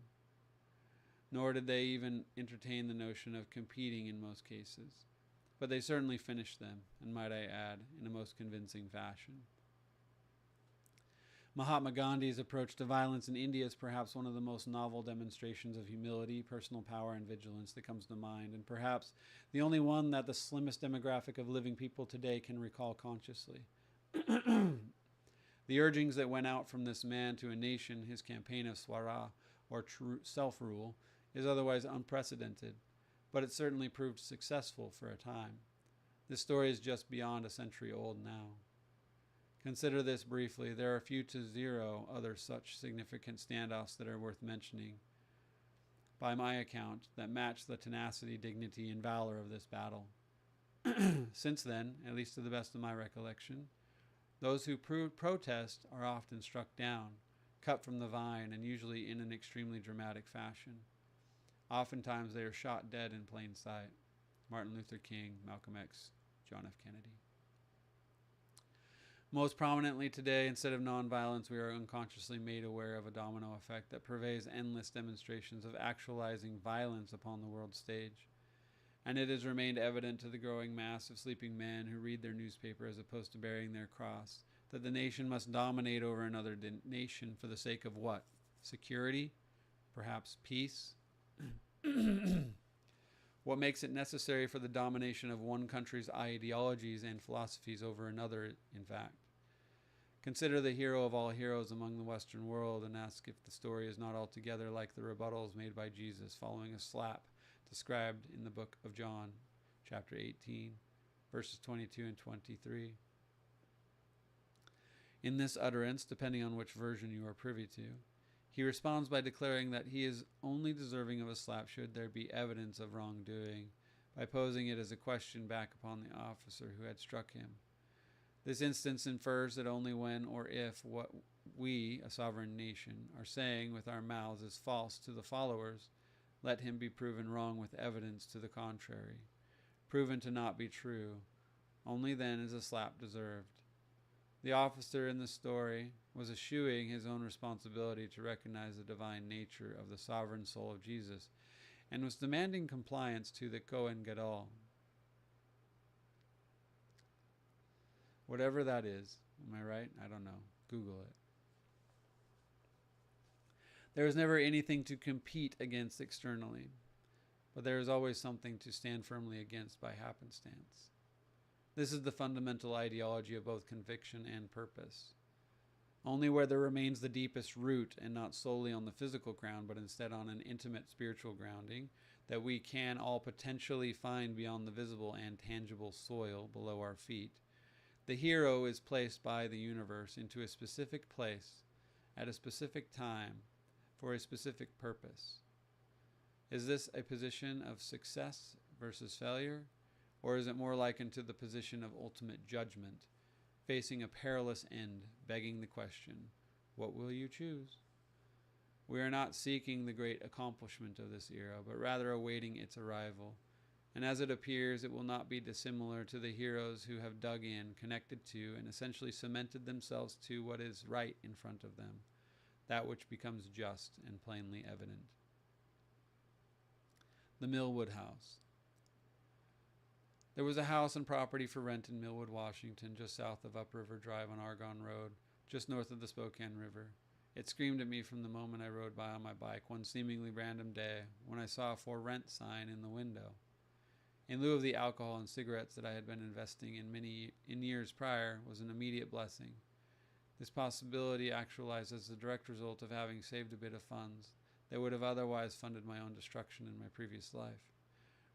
Nor did they even entertain the notion of competing in most cases. But they certainly finished them, and might I add, in a most convincing fashion. Mahatma Gandhi's approach to violence in India is perhaps one of the most novel demonstrations of humility, personal power, and vigilance that comes to mind, and perhaps the only one that the slimmest demographic of living people today can recall consciously. The urgings that went out from this man to a nation, his campaign of Swaraj, or true self-rule, is otherwise unprecedented, but it certainly proved successful for a time. This story is just beyond a century old now. Consider this briefly. There are few to zero other such significant standoffs that are worth mentioning, by my account, that match the tenacity, dignity, and valor of this battle. Since then, at least to the best of my recollection, those who protest are often struck down, cut from the vine, and usually in an extremely dramatic fashion. Oftentimes they are shot dead in plain sight. Martin Luther King, Malcolm X, John F. Kennedy. Most prominently today, instead of nonviolence, we are unconsciously made aware of a domino effect that pervades endless demonstrations of actualizing violence upon the world stage. And it has remained evident to the growing mass of sleeping men who read their newspaper as opposed to bearing their cross, that the nation must dominate over another nation for the sake of what? Security? Perhaps peace? What makes it necessary for the domination of one country's ideologies and philosophies over another, in fact? Consider the hero of all heroes among the Western world and ask if the story is not altogether like the rebuttals made by Jesus following a slap described in the book of John, chapter 18, verses 22 and 23. In this utterance, depending on which version you are privy to, he responds by declaring that he is only deserving of a slap should there be evidence of wrongdoing, by posing it as a question back upon the officer who had struck him. This instance infers that only when or if what we, a sovereign nation, are saying with our mouths is false to the followers, let him be proven wrong with evidence to the contrary, proven to not be true. Only then is a slap deserved. The officer in the story was eschewing his own responsibility to recognize the divine nature of the sovereign soul of Jesus, and was demanding compliance to the Kohen Gadol. Whatever that is. Am I right? I don't know. Google it. There is never anything to compete against externally, but there is always something to stand firmly against by happenstance. This is the fundamental ideology of both conviction and purpose. Only where there remains the deepest root, and not solely on the physical ground, but instead on an intimate spiritual grounding, that we can all potentially find beyond the visible and tangible soil below our feet, the hero is placed by the universe into a specific place at a specific time for a specific purpose. Is this a position of success versus failure, or is it more likened to the position of ultimate judgment, facing a perilous end, begging the question, what will you choose? We are not seeking the great accomplishment of this era, but rather awaiting its arrival. And as it appears, it will not be dissimilar to the heroes who have dug in, connected to, and essentially cemented themselves to what is right in front of them, that which becomes just and plainly evident. The Millwood House. There was a house and property for rent in Millwood, Washington, just south of Upriver Drive on Argonne Road, just north of the Spokane River. It screamed at me from the moment I rode by on my bike one seemingly random day when I saw a for rent sign in the window. In lieu of the alcohol and cigarettes that I had been investing in years prior, was an immediate blessing. This possibility actualized as the direct result of having saved a bit of funds that would have otherwise funded my own destruction in my previous life.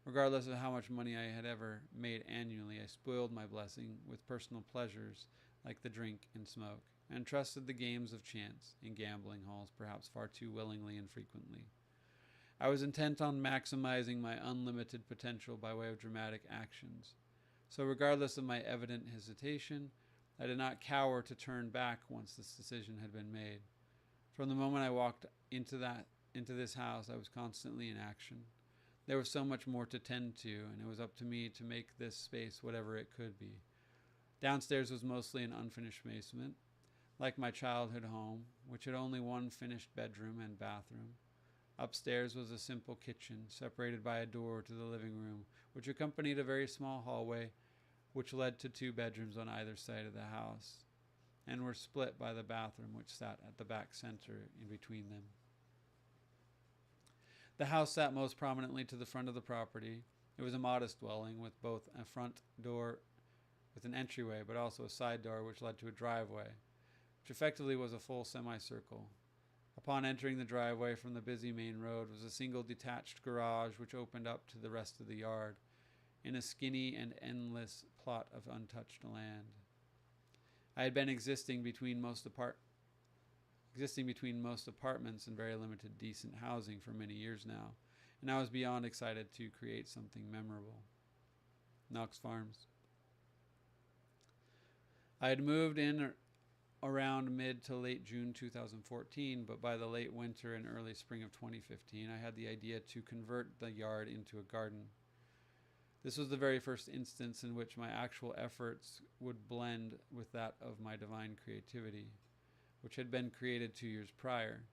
Regardless of how much money I had ever made annually, I spoiled my blessing with personal pleasures like the drink and smoke, and trusted the games of chance in gambling halls perhaps far too willingly and frequently. I was intent on maximizing my unlimited potential by way of dramatic actions. So, regardless of my evident hesitation, I did not cower to turn back once this decision had been made. From the moment I walked into this house, I was constantly in action. There was so much more to tend to, and it was up to me to make this space whatever it could be. Downstairs was mostly an unfinished basement, like my childhood home, which had only one finished bedroom and bathroom. Upstairs was a simple kitchen, separated by a door to the living room, which accompanied a very small hallway, which led to 2 bedrooms on either side of the house, and were split by the bathroom, which sat at the back center in between them. The house sat most prominently to the front of the property. It was a modest dwelling with both a front door with an entryway, but also a side door which led to a driveway, which effectively was a full semicircle. Upon entering the driveway from the busy main road was a single detached garage which opened up to the rest of the yard, in a skinny and endless plot of untouched land. I had been existing between most apartments and very limited decent housing for many years now, and I was beyond excited to create something memorable. Nahx Farms. I had moved in around mid to late June 2014, but by the late winter and early spring of 2015, I had the idea to convert the yard into a garden. This was the very first instance in which my actual efforts would blend with that of my divine creativity, which had been created 2 years prior.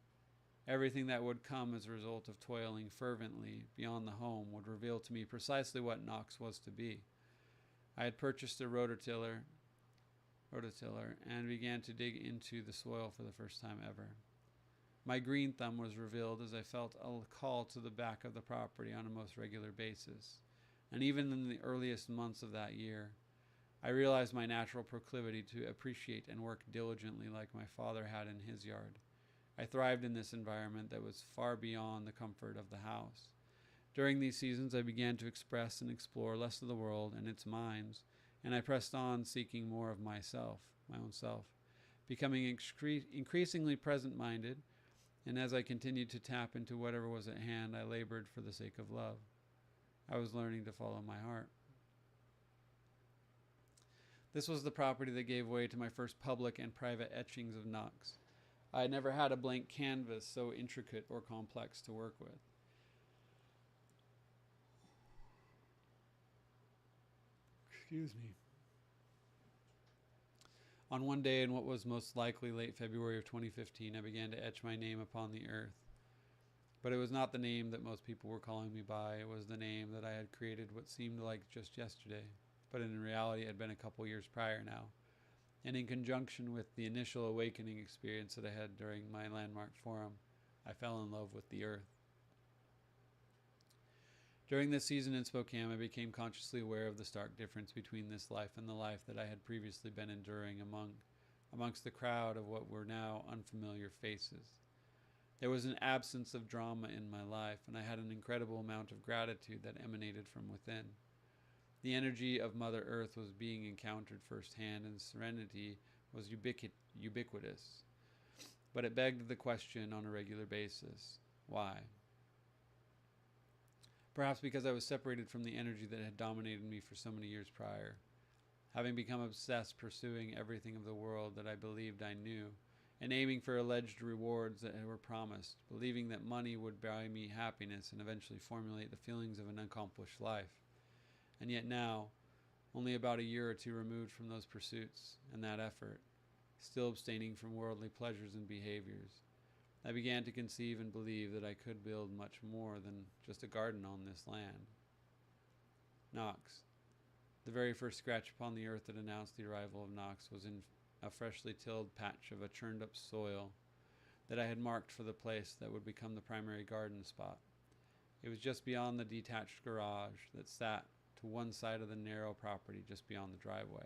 Everything that would come as a result of toiling fervently beyond the home would reveal to me precisely what Nahx was to be. I had purchased a rototiller and began to dig into the soil for the first time ever. My green thumb was revealed as I felt a call to the back of the property on a most regular basis. And even in the earliest months of that year, I realized my natural proclivity to appreciate and work diligently like my father had in his yard. I thrived in this environment that was far beyond the comfort of the house. During these seasons, I began to express and explore less of the world and its minds, and I pressed on seeking more of myself, my own self, becoming increasingly present-minded, and as I continued to tap into whatever was at hand, I labored for the sake of love. I was learning to follow my heart. This was the property that gave way to my first public and private etchings of Nahx. I had never had a blank canvas so intricate or complex to work with. Excuse me. On one day in what was most likely late February of 2015, I began to etch my name upon the earth. But it was not the name that most people were calling me by. It was the name that I had created what seemed like just yesterday, but in reality had been a couple years prior now. And in conjunction with the initial awakening experience that I had during my landmark forum, I fell in love with the earth. During this season in Spokane, I became consciously aware of the stark difference between this life and the life that I had previously been enduring amongst the crowd of what were now unfamiliar faces. There was an absence of drama in my life, and I had an incredible amount of gratitude that emanated from within. The energy of Mother Earth was being encountered firsthand, and serenity was ubiquitous. But it begged the question on a regular basis, why? Perhaps because I was separated from the energy that had dominated me for so many years prior, having become obsessed pursuing everything of the world that I believed I knew, and aiming for alleged rewards that were promised, believing that money would buy me happiness and eventually formulate the feelings of an accomplished life. And yet now, only about a year or two removed from those pursuits and that effort, still abstaining from worldly pleasures and behaviors, I began to conceive and believe that I could build much more than just a garden on this land. Nahx. The very first scratch upon the earth that announced the arrival of Nahx was in a freshly tilled patch of a churned up soil that I had marked for the place that would become the primary garden spot. It was just beyond the detached garage that sat to one side of the narrow property just beyond the driveway.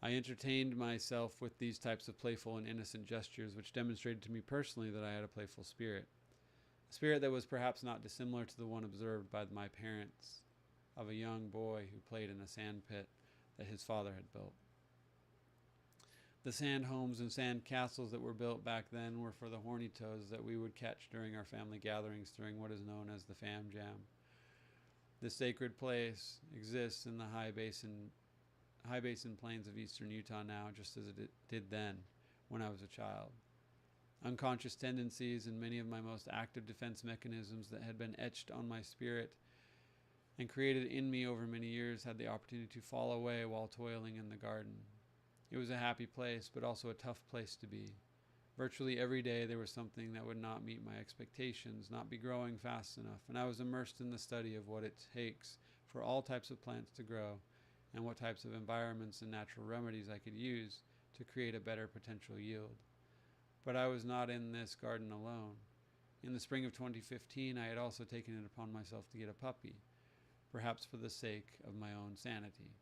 I entertained myself with these types of playful and innocent gestures, which demonstrated to me personally that I had a playful spirit. A spirit that was perhaps not dissimilar to the one observed by my parents of a young boy who played in a sand pit that his father had built. The sand homes and sand castles that were built back then were for the horny toads that we would catch during our family gatherings during what is known as the Fam Jam. This sacred place exists in the high basin plains of eastern Utah now, just as it did then when I was a child. Unconscious tendencies and many of my most active defense mechanisms that had been etched on my spirit and created in me over many years had the opportunity to fall away while toiling in the garden. It was a happy place, but also a tough place to be. Virtually every day there was something that would not meet my expectations, not be growing fast enough, and I was immersed in the study of what it takes for all types of plants to grow and what types of environments and natural remedies I could use to create a better potential yield. But I was not in this garden alone. In the spring of 2015, I had also taken it upon myself to get a puppy, perhaps for the sake of my own sanity.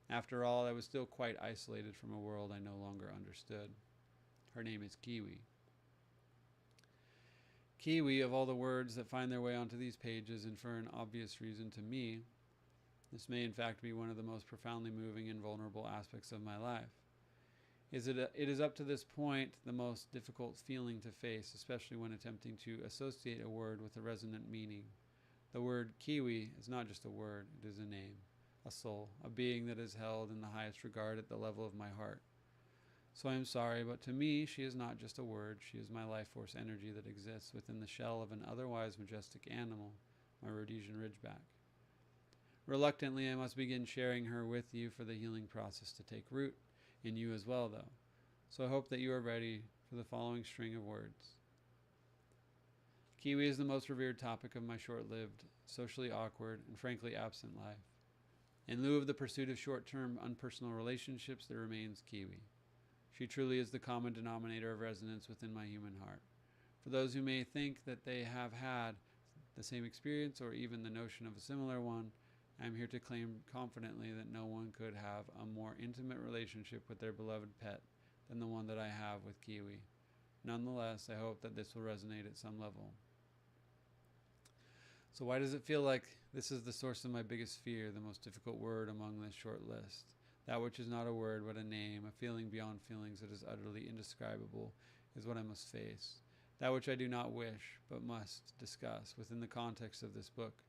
After all, I was still quite isolated from a world I no longer understood. Her name is Kiwi. Kiwi, of all the words that find their way onto these pages, and for an obvious reason to me, this may in fact be one of the most profoundly moving and vulnerable aspects of my life. It is up to this point the most difficult feeling to face, especially when attempting to associate a word with a resonant meaning. The word Kiwi is not just a word, it is a name, a soul, a being that is held in the highest regard at the level of my heart. So I am sorry, but to me, she is not just a word. She is my life force energy that exists within the shell of an otherwise majestic animal, my Rhodesian Ridgeback. Reluctantly, I must begin sharing her with you for the healing process to take root in you as well, though. So I hope that you are ready for the following string of words. Kiwi is the most revered topic of my short-lived, socially awkward, and frankly absent life. In lieu of the pursuit of short-term, unpersonal relationships, there remains Kiwi. She truly is the common denominator of resonance within my human heart. For those who may think that they have had the same experience or even the notion of a similar one, I am here to claim confidently that no one could have a more intimate relationship with their beloved pet than the one that I have with Kiwi. Nonetheless, I hope that this will resonate at some level. So why does it feel like this is the source of my biggest fear, the most difficult word among this short list? That which is not a word, but a name, a feeling beyond feelings that is utterly indescribable, is what I must face. That which I do not wish, but must discuss within the context of this book,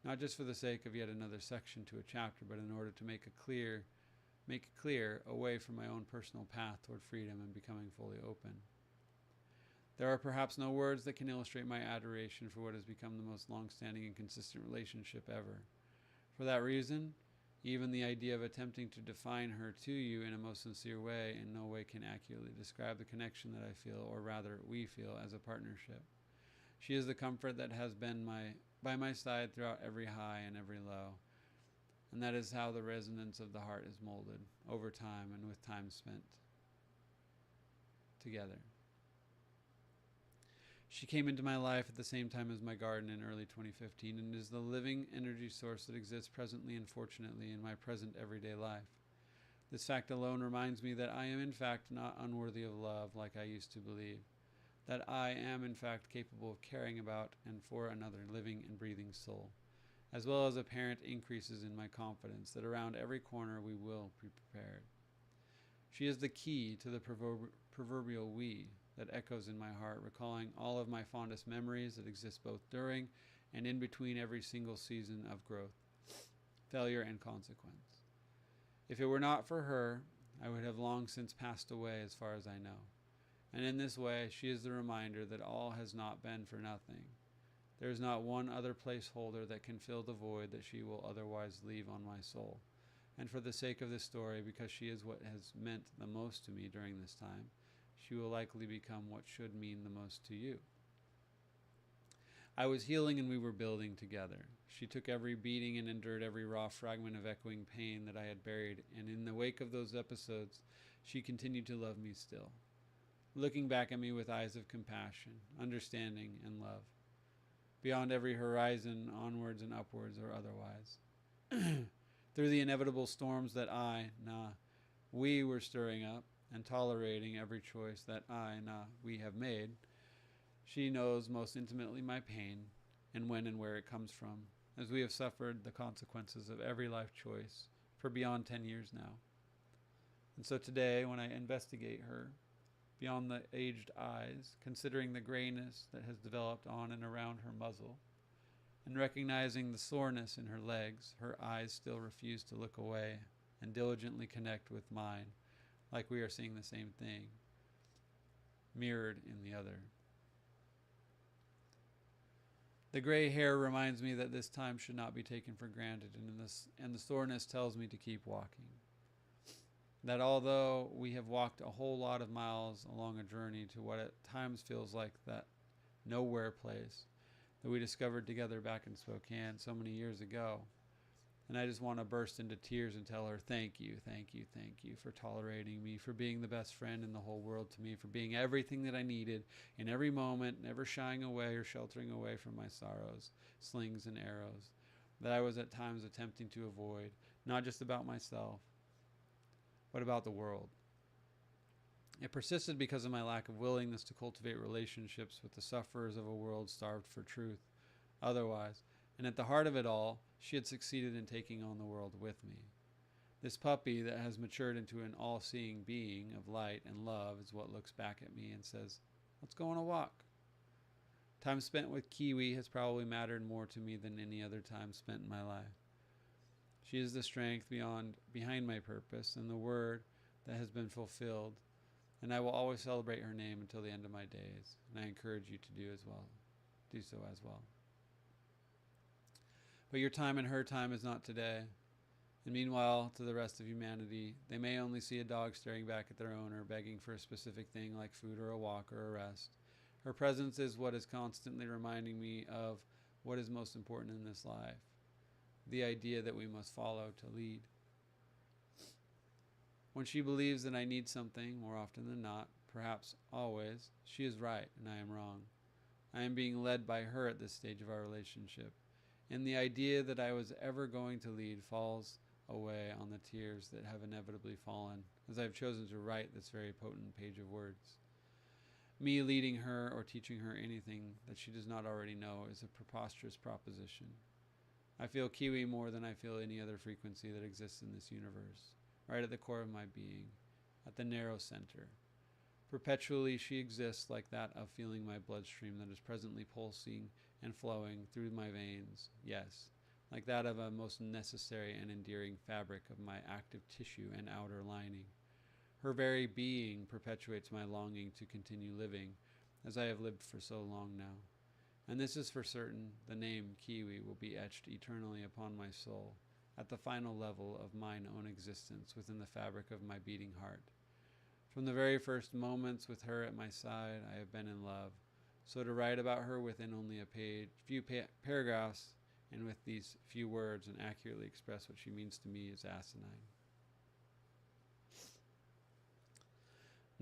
not just for the sake of yet another section to a chapter, but in order to make it clear a way for my own personal path toward freedom and becoming fully open. There are perhaps no words that can illustrate my adoration for what has become the most long-standing and consistent relationship ever. For that reason, even the idea of attempting to define her to you in a most sincere way in no way can accurately describe the connection that I feel, or rather we feel, as a partnership. She is the comfort that has been by my side throughout every high and every low, and that is how the resonance of the heart is molded over time and with time spent together. She came into my life at the same time as my garden in early 2015 and is the living energy source that exists presently and fortunately in my present everyday life. This fact alone reminds me that I am in fact not unworthy of love like I used to believe, that I am in fact capable of caring about and for another living and breathing soul, as well as apparent increases in my confidence that around every corner we will be prepared. She is the key to the proverbial we that echoes in my heart, recalling all of my fondest memories that exist both during and in between every single season of growth, failure, and consequence. If it were not for her, I would have long since passed away as far as I know. And in this way, she is the reminder that all has not been for nothing. There is not one other placeholder that can fill the void that she will otherwise leave on my soul. And for the sake of this story, because she is what has meant the most to me during this time, she will likely become what should mean the most to you. I was healing and we were building together. She took every beating and endured every raw fragment of echoing pain that I had buried, and in the wake of those episodes, she continued to love me still, looking back at me with eyes of compassion, understanding, and love, beyond every horizon, onwards and upwards or otherwise. Through the inevitable storms that we were stirring up, and tolerating every choice that we have made, she knows most intimately my pain and when and where it comes from, as we have suffered the consequences of every life choice for beyond 10 years now. And so today, when I investigate her, beyond the aged eyes, considering the grayness that has developed on and around her muzzle, and recognizing the soreness in her legs, her eyes still refuse to look away and diligently connect with mine, like we are seeing the same thing, mirrored in the other. The gray hair reminds me that this time should not be taken for granted, and the soreness tells me to keep walking. That although we have walked a whole lot of miles along a journey to what at times feels like that nowhere place that we discovered together back in Spokane so many years ago, and I just want to burst into tears and tell her, thank you, thank you, thank you for tolerating me, for being the best friend in the whole world to me, for being everything that I needed in every moment, never shying away or sheltering away from my sorrows, slings and arrows, that I was at times attempting to avoid, not just about myself, but about the world. It persisted because of my lack of willingness to cultivate relationships with the sufferers of a world starved for truth. Otherwise, and at the heart of it all, she had succeeded in taking on the world with me. This puppy that has matured into an all-seeing being of light and love is what looks back at me and says, let's go on a walk. Time spent with Kiwi has probably mattered more to me than any other time spent in my life. She is the strength behind my purpose and the word that has been fulfilled, and I will always celebrate her name until the end of my days, and I encourage you to do so as well. But your time and her time is not today. And meanwhile, to the rest of humanity, they may only see a dog staring back at their owner, begging for a specific thing like food or a walk or a rest. Her presence is what is constantly reminding me of what is most important in this life, the idea that we must follow to lead. When she believes that I need something, more often than not, perhaps always, she is right and I am wrong. I am being led by her at this stage of our relationship, and the idea that I was ever going to lead falls away on the tears that have inevitably fallen, as I have chosen to write this very potent page of words. Me leading her or teaching her anything that she does not already know is a preposterous proposition. I feel Kiwi more than I feel any other frequency that exists in this universe, right at the core of my being, at the narrow center. Perpetually she exists like that of feeling my bloodstream that is presently pulsing and flowing through my veins, yes, like that of a most necessary and endearing fabric of my active tissue and outer lining. Her very being perpetuates my longing to continue living, as I have lived for so long now. And this is for certain, the name Kiwi will be etched eternally upon my soul, at the final level of mine own existence within the fabric of my beating heart. From the very first moments with her at my side, I have been in love. So to write about her within only a few paragraphs, and with these few words and accurately express what she means to me is asinine.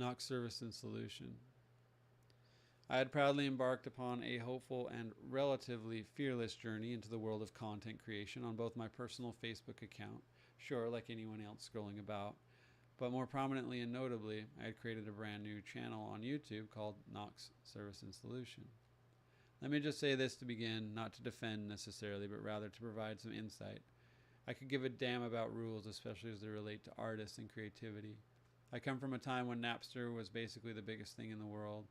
Nahx Service and Solution. I had proudly embarked upon a hopeful and relatively fearless journey into the world of content creation on both my personal Facebook account, sure, like anyone else scrolling about, but more prominently and notably, I had created a brand new channel on YouTube called Nahx Service and Solution. Let me just say this to begin, not to defend necessarily, but rather to provide some insight. I could give a damn about rules, especially as they relate to artists and creativity. I come from a time when Napster was basically the biggest thing in the world,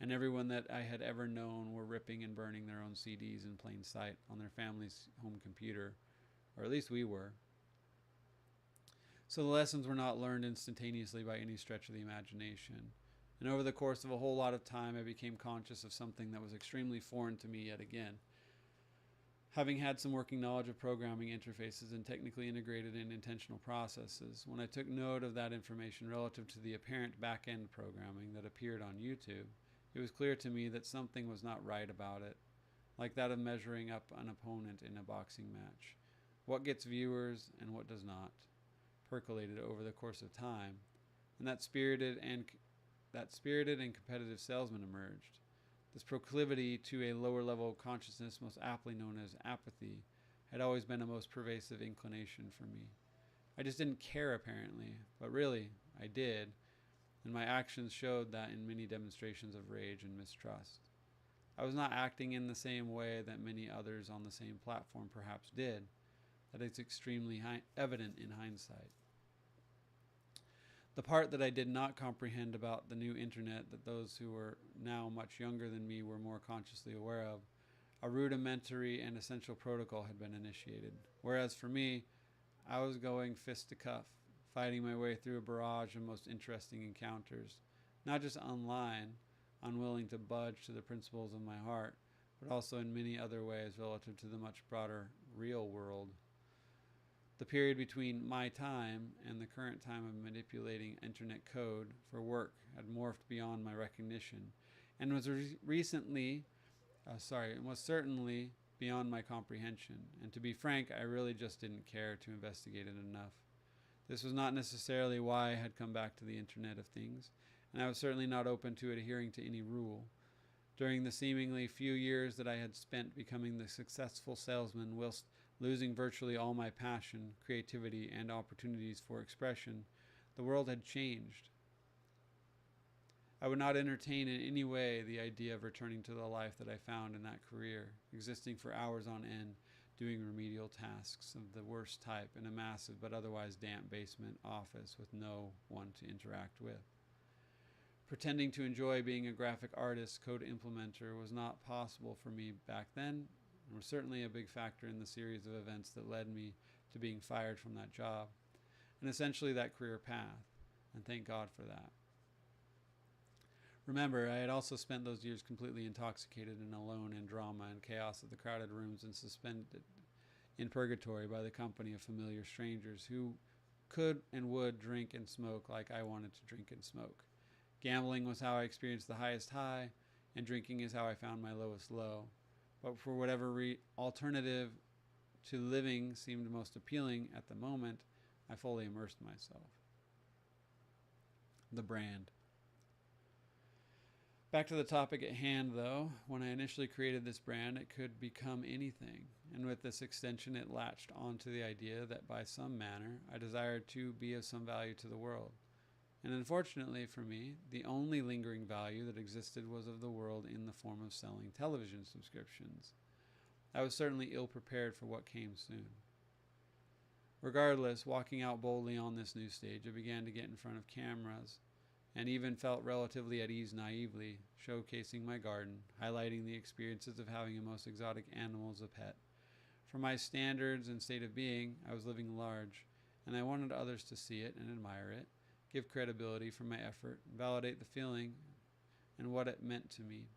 and everyone that I had ever known were ripping and burning their own CDs in plain sight on their family's home computer, or at least we were. So the lessons were not learned instantaneously by any stretch of the imagination. And over the course of a whole lot of time, I became conscious of something that was extremely foreign to me yet again. Having had some working knowledge of programming interfaces and technically integrated in intentional processes, when I took note of that information relative to the apparent back-end programming that appeared on YouTube, it was clear to me that something was not right about it, like that of measuring up an opponent in a boxing match. What gets viewers and what does not, percolated over the course of time, and that spirited and competitive salesman emerged. This proclivity to a lower level of consciousness, most aptly known as apathy, had always been a most pervasive inclination for me. I just didn't care apparently, but really, I did, and my actions showed that in many demonstrations of rage and mistrust. I was not acting in the same way that many others on the same platform perhaps did. That is extremely evident in hindsight. The part that I did not comprehend about the new internet that those who were now much younger than me were more consciously aware of, a rudimentary and essential protocol had been initiated. Whereas for me, I was going fist to cuff, fighting my way through a barrage of most interesting encounters, not just online, unwilling to budge to the principles of my heart, but also in many other ways relative to the much broader real world. The period between my time and the current time of manipulating internet code for work had morphed beyond my recognition, and was certainly beyond my comprehension. And to be frank, I really just didn't care to investigate it enough. This was not necessarily why I had come back to the Internet of Things, and I was certainly not open to adhering to any rule. During the seemingly few years that I had spent becoming the successful salesman whilst losing virtually all my passion, creativity, and opportunities for expression, the world had changed. I would not entertain in any way the idea of returning to the life that I found in that career, existing for hours on end, doing remedial tasks of the worst type in a massive but otherwise damp basement office with no one to interact with. Pretending to enjoy being a graphic artist, code implementer was not possible for me back then, and was certainly a big factor in the series of events that led me to being fired from that job, and essentially that career path, and thank God for that. Remember, I had also spent those years completely intoxicated and alone in drama and chaos of the crowded rooms and suspended in purgatory by the company of familiar strangers who could and would drink and smoke like I wanted to drink and smoke. Gambling was how I experienced the highest high, and drinking is how I found my lowest low. But for whatever alternative to living seemed most appealing at the moment, I fully immersed myself. The brand. Back to the topic at hand, though, when I initially created this brand, it could become anything. And with this extension, it latched onto the idea that by some manner, I desired to be of some value to the world. And unfortunately for me, the only lingering value that existed was of the world in the form of selling television subscriptions. I was certainly ill prepared for what came soon. Regardless, walking out boldly on this new stage, I began to get in front of cameras, and even felt relatively at ease naively, showcasing my garden, highlighting the experiences of having a most exotic animal as a pet. For my standards and state of being, I was living large, and I wanted others to see it and admire it, give credibility for my effort, validate the feeling and what it meant to me.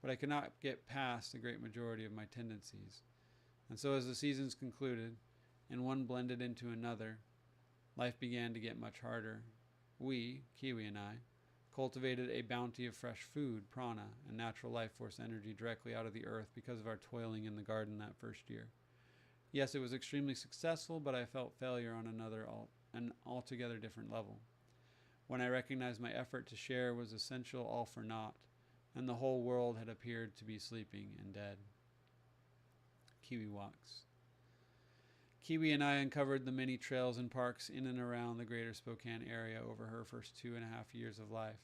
But I could not get past the great majority of my tendencies. And so as the seasons concluded, and one blended into another, life began to get much harder. We, Kiwi and I, cultivated a bounty of fresh food, prana, and natural life force energy directly out of the earth because of our toiling in the garden that first year. Yes, it was extremely successful, but I felt failure on an altogether different level. When I recognized my effort to share was essential all for naught, and the whole world had appeared to be sleeping and dead. Kiwi walks. Kiwi and I uncovered the many trails and parks in and around the greater Spokane area over her first 2.5 years of life.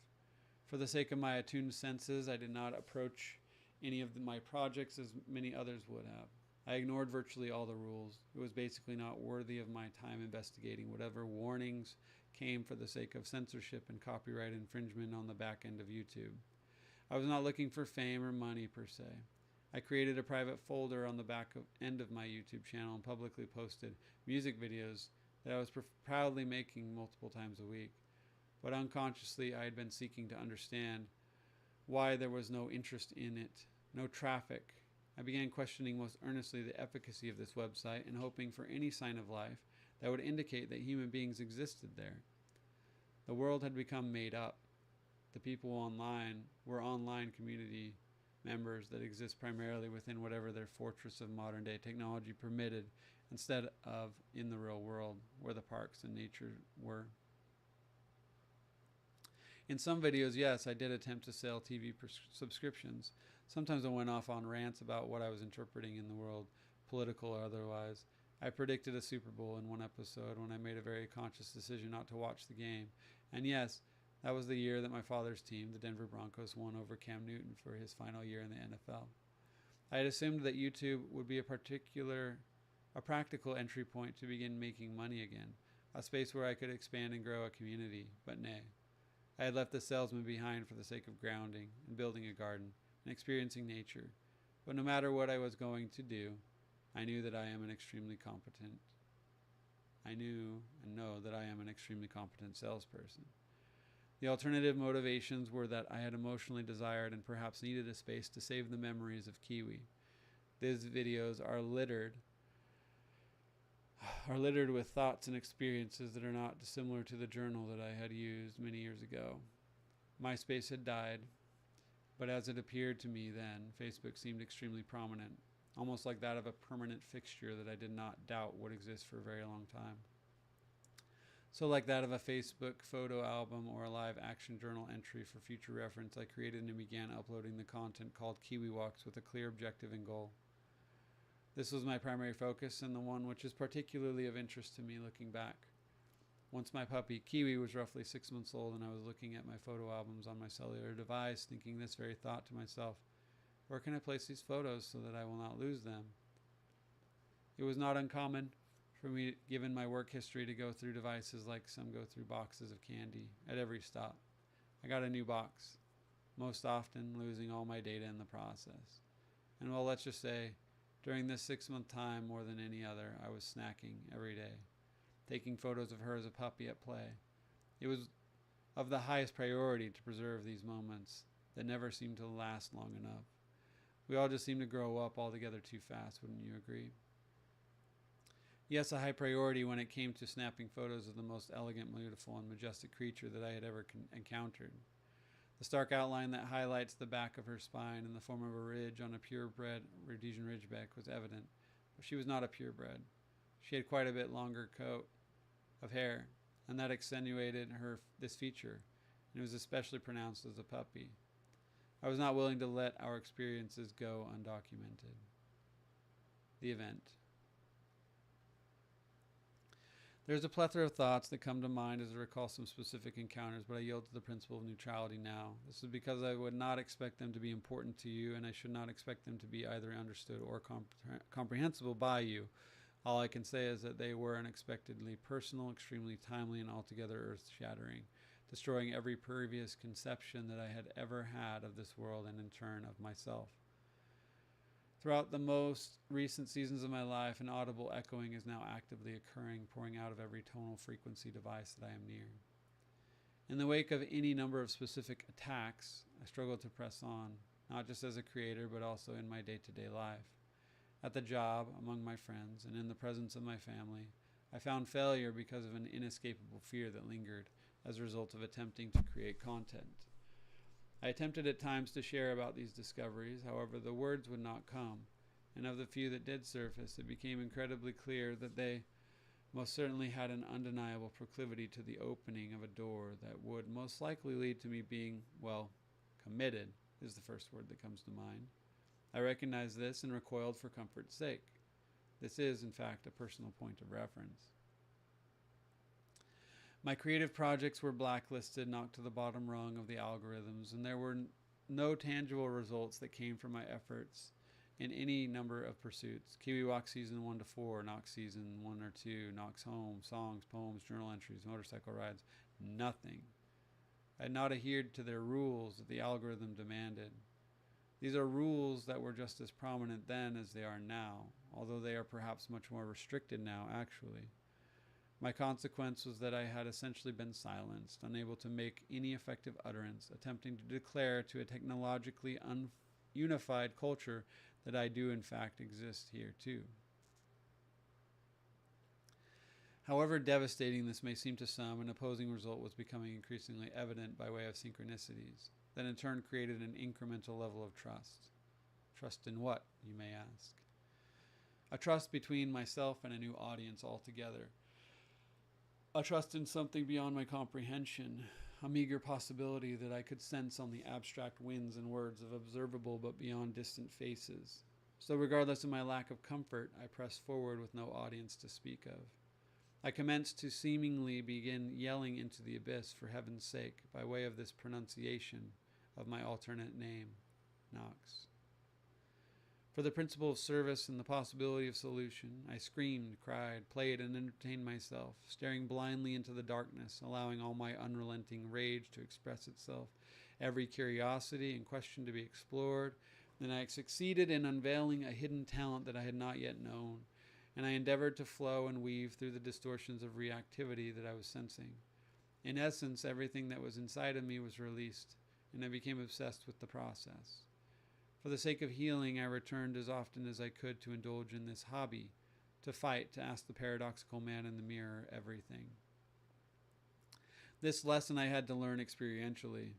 For the sake of my attuned senses, I did not approach any of my projects as many others would have. I ignored virtually all the rules. It was basically not worthy of my time investigating whatever warnings came for the sake of censorship and copyright infringement on the back end of YouTube. I was not looking for fame or money per se. I created a private folder on the back end of my YouTube channel and publicly posted music videos that I was proudly making multiple times a week. But unconsciously, I had been seeking to understand why there was no interest in it, no traffic. I began questioning most earnestly the efficacy of this website and hoping for any sign of life that would indicate that human beings existed there. The world had become made up. The people online were online community members that exist primarily within whatever their fortress of modern day technology permitted, instead of in the real world where the parks and nature were. In some videos, yes, I did attempt to sell TV subscriptions. Sometimes I went off on rants about what I was interpreting in the world, political or otherwise. I predicted a Super Bowl in one episode when I made a very conscious decision not to watch the game. And yes, that was the year that my father's team, the Denver Broncos, won over Cam Newton for his final year in the NFL. I had assumed that YouTube would be a practical entry point to begin making money again. a space where I could expand and grow a community, but nay. I had left the salesman behind for the sake of grounding and building a garden and experiencing nature. But no matter what I was going to do, I knew that I am an extremely competent. I knew and know that I am an extremely competent salesperson. The alternative motivations were that I had emotionally desired and perhaps needed a space to save the memories of Kiwi. These videos are littered with thoughts and experiences that are not dissimilar to the journal that I had used many years ago. MySpace had died, but as it appeared to me then, Facebook seemed extremely prominent, almost like that of a permanent fixture that I did not doubt would exist for a very long time. So like that of a Facebook photo album or a live action journal entry for future reference, I created and began uploading the content called Kiwi Walks with a clear objective and goal. This was my primary focus and the one which is particularly of interest to me looking back. Once my puppy, Kiwi, was roughly 6 months old and I was looking at my photo albums on my cellular device, thinking this very thought to myself, where can I place these photos so that I will not lose them? It was not uncommon for me, given my work history, to go through devices like some go through boxes of candy at every stop. I got a new box, most often losing all my data in the process. And well, let's just say, during this 6 month time, more than any other, I was snacking every day, taking photos of her as a puppy at play. It was of the highest priority to preserve these moments that never seemed to last long enough. We all just seem to grow up altogether too fast, wouldn't you agree? Yes, a high priority when it came to snapping photos of the most elegant, beautiful, and majestic creature that I had ever encountered. The stark outline that highlights the back of her spine in the form of a ridge on a purebred Rhodesian Ridgeback was evident, but she was not a purebred. She had quite a bit longer coat of hair, and that accentuated this feature, and it was especially pronounced as a puppy. I was not willing to let our experiences go undocumented. The event. There's a plethora of thoughts that come to mind as I recall some specific encounters, but I yield to the principle of neutrality now. This is because I would not expect them to be important to you, and I should not expect them to be either understood or comprehensible by you. All I can say is that they were unexpectedly personal, extremely timely, and altogether earth-shattering, destroying every previous conception that I had ever had of this world and in turn of myself. Throughout the most recent seasons of my life, an audible echoing is now actively occurring, pouring out of every tonal frequency device that I am near. In the wake of any number of specific attacks, I struggle to press on, not just as a creator, but also in my day-to-day life. At the job, among my friends, and in the presence of my family, I found failure because of an inescapable fear that lingered as a result of attempting to create content. I attempted at times to share about these discoveries, however, the words would not come, and of the few that did surface, it became incredibly clear that they most certainly had an undeniable proclivity to the opening of a door that would most likely lead to me being, well, committed is the first word that comes to mind. I recognized this and recoiled for comfort's sake. This is, in fact, a personal point of reference. My creative projects were blacklisted, knocked to the bottom rung of the algorithms, and there were no tangible results that came from my efforts in any number of pursuits. Kiwi Walk Season 1 to 4, Nahx Season 1 or 2, Nahx Home, songs, poems, journal entries, motorcycle rides, nothing. I had not adhered to their rules that the algorithm demanded. These are rules that were just as prominent then as they are now, although they are perhaps much more restricted now, actually. My consequence was that I had essentially been silenced, unable to make any effective utterance, attempting to declare to a technologically unified culture that I do in fact exist here too. However devastating this may seem to some, an opposing result was becoming increasingly evident by way of synchronicities, that in turn created an incremental level of trust. Trust in what, you may ask? A trust between myself and a new audience altogether. A trust in something beyond my comprehension, a meager possibility that I could sense on the abstract winds and words of observable but beyond distant faces. So regardless of my lack of comfort, I pressed forward with no audience to speak of. I commenced to seemingly begin yelling into the abyss for heaven's sake by way of this pronunciation of my alternate name, Nahx. For the principle of service and the possibility of solution, I screamed, cried, played, and entertained myself, staring blindly into the darkness, allowing all my unrelenting rage to express itself, every curiosity and question to be explored. Then I succeeded in unveiling a hidden talent that I had not yet known, and I endeavored to flow and weave through the distortions of reactivity that I was sensing. In essence, everything that was inside of me was released, and I became obsessed with the process. For the sake of healing, I returned as often as I could to indulge in this hobby, to fight, to ask the paradoxical man in the mirror everything. This lesson I had to learn experientially,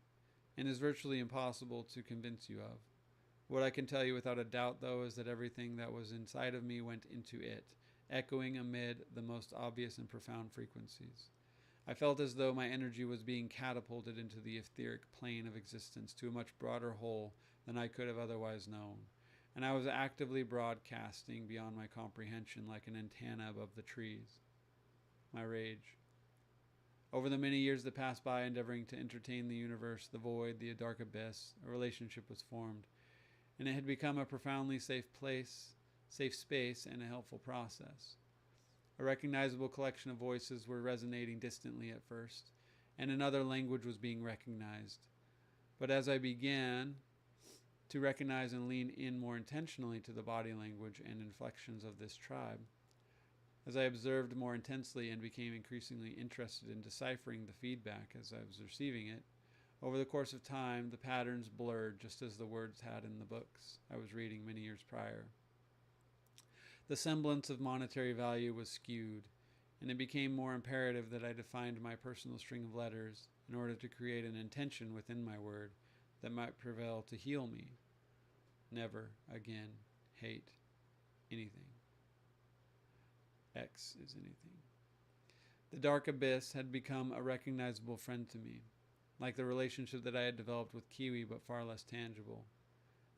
and is virtually impossible to convince you of. What I can tell you without a doubt, though, is that everything that was inside of me went into it, echoing amid the most obvious and profound frequencies. I felt as though my energy was being catapulted into the etheric plane of existence, to a much broader whole than I could have otherwise known, and I was actively broadcasting beyond my comprehension like an antenna above the trees. My rage. Over the many years that passed by, endeavoring to entertain the universe, the void, the dark abyss, a relationship was formed, and it had become a profoundly safe space, and a helpful process. A recognizable collection of voices were resonating distantly at first, and another language was being recognized. But as I began to recognize and lean in more intentionally to the body language and inflections of this tribe, as I observed more intensely and became increasingly interested in deciphering the feedback as I was receiving it, over the course of time, the patterns blurred just as the words had in the books I was reading many years prior. The semblance of monetary value was skewed, and it became more imperative that I defined my personal string of letters in order to create an intention within my word that might prevail to heal me. Never again hate anything. X is anything. The dark abyss had become a recognizable friend to me, like the relationship that I had developed with Kiwi, but far less tangible.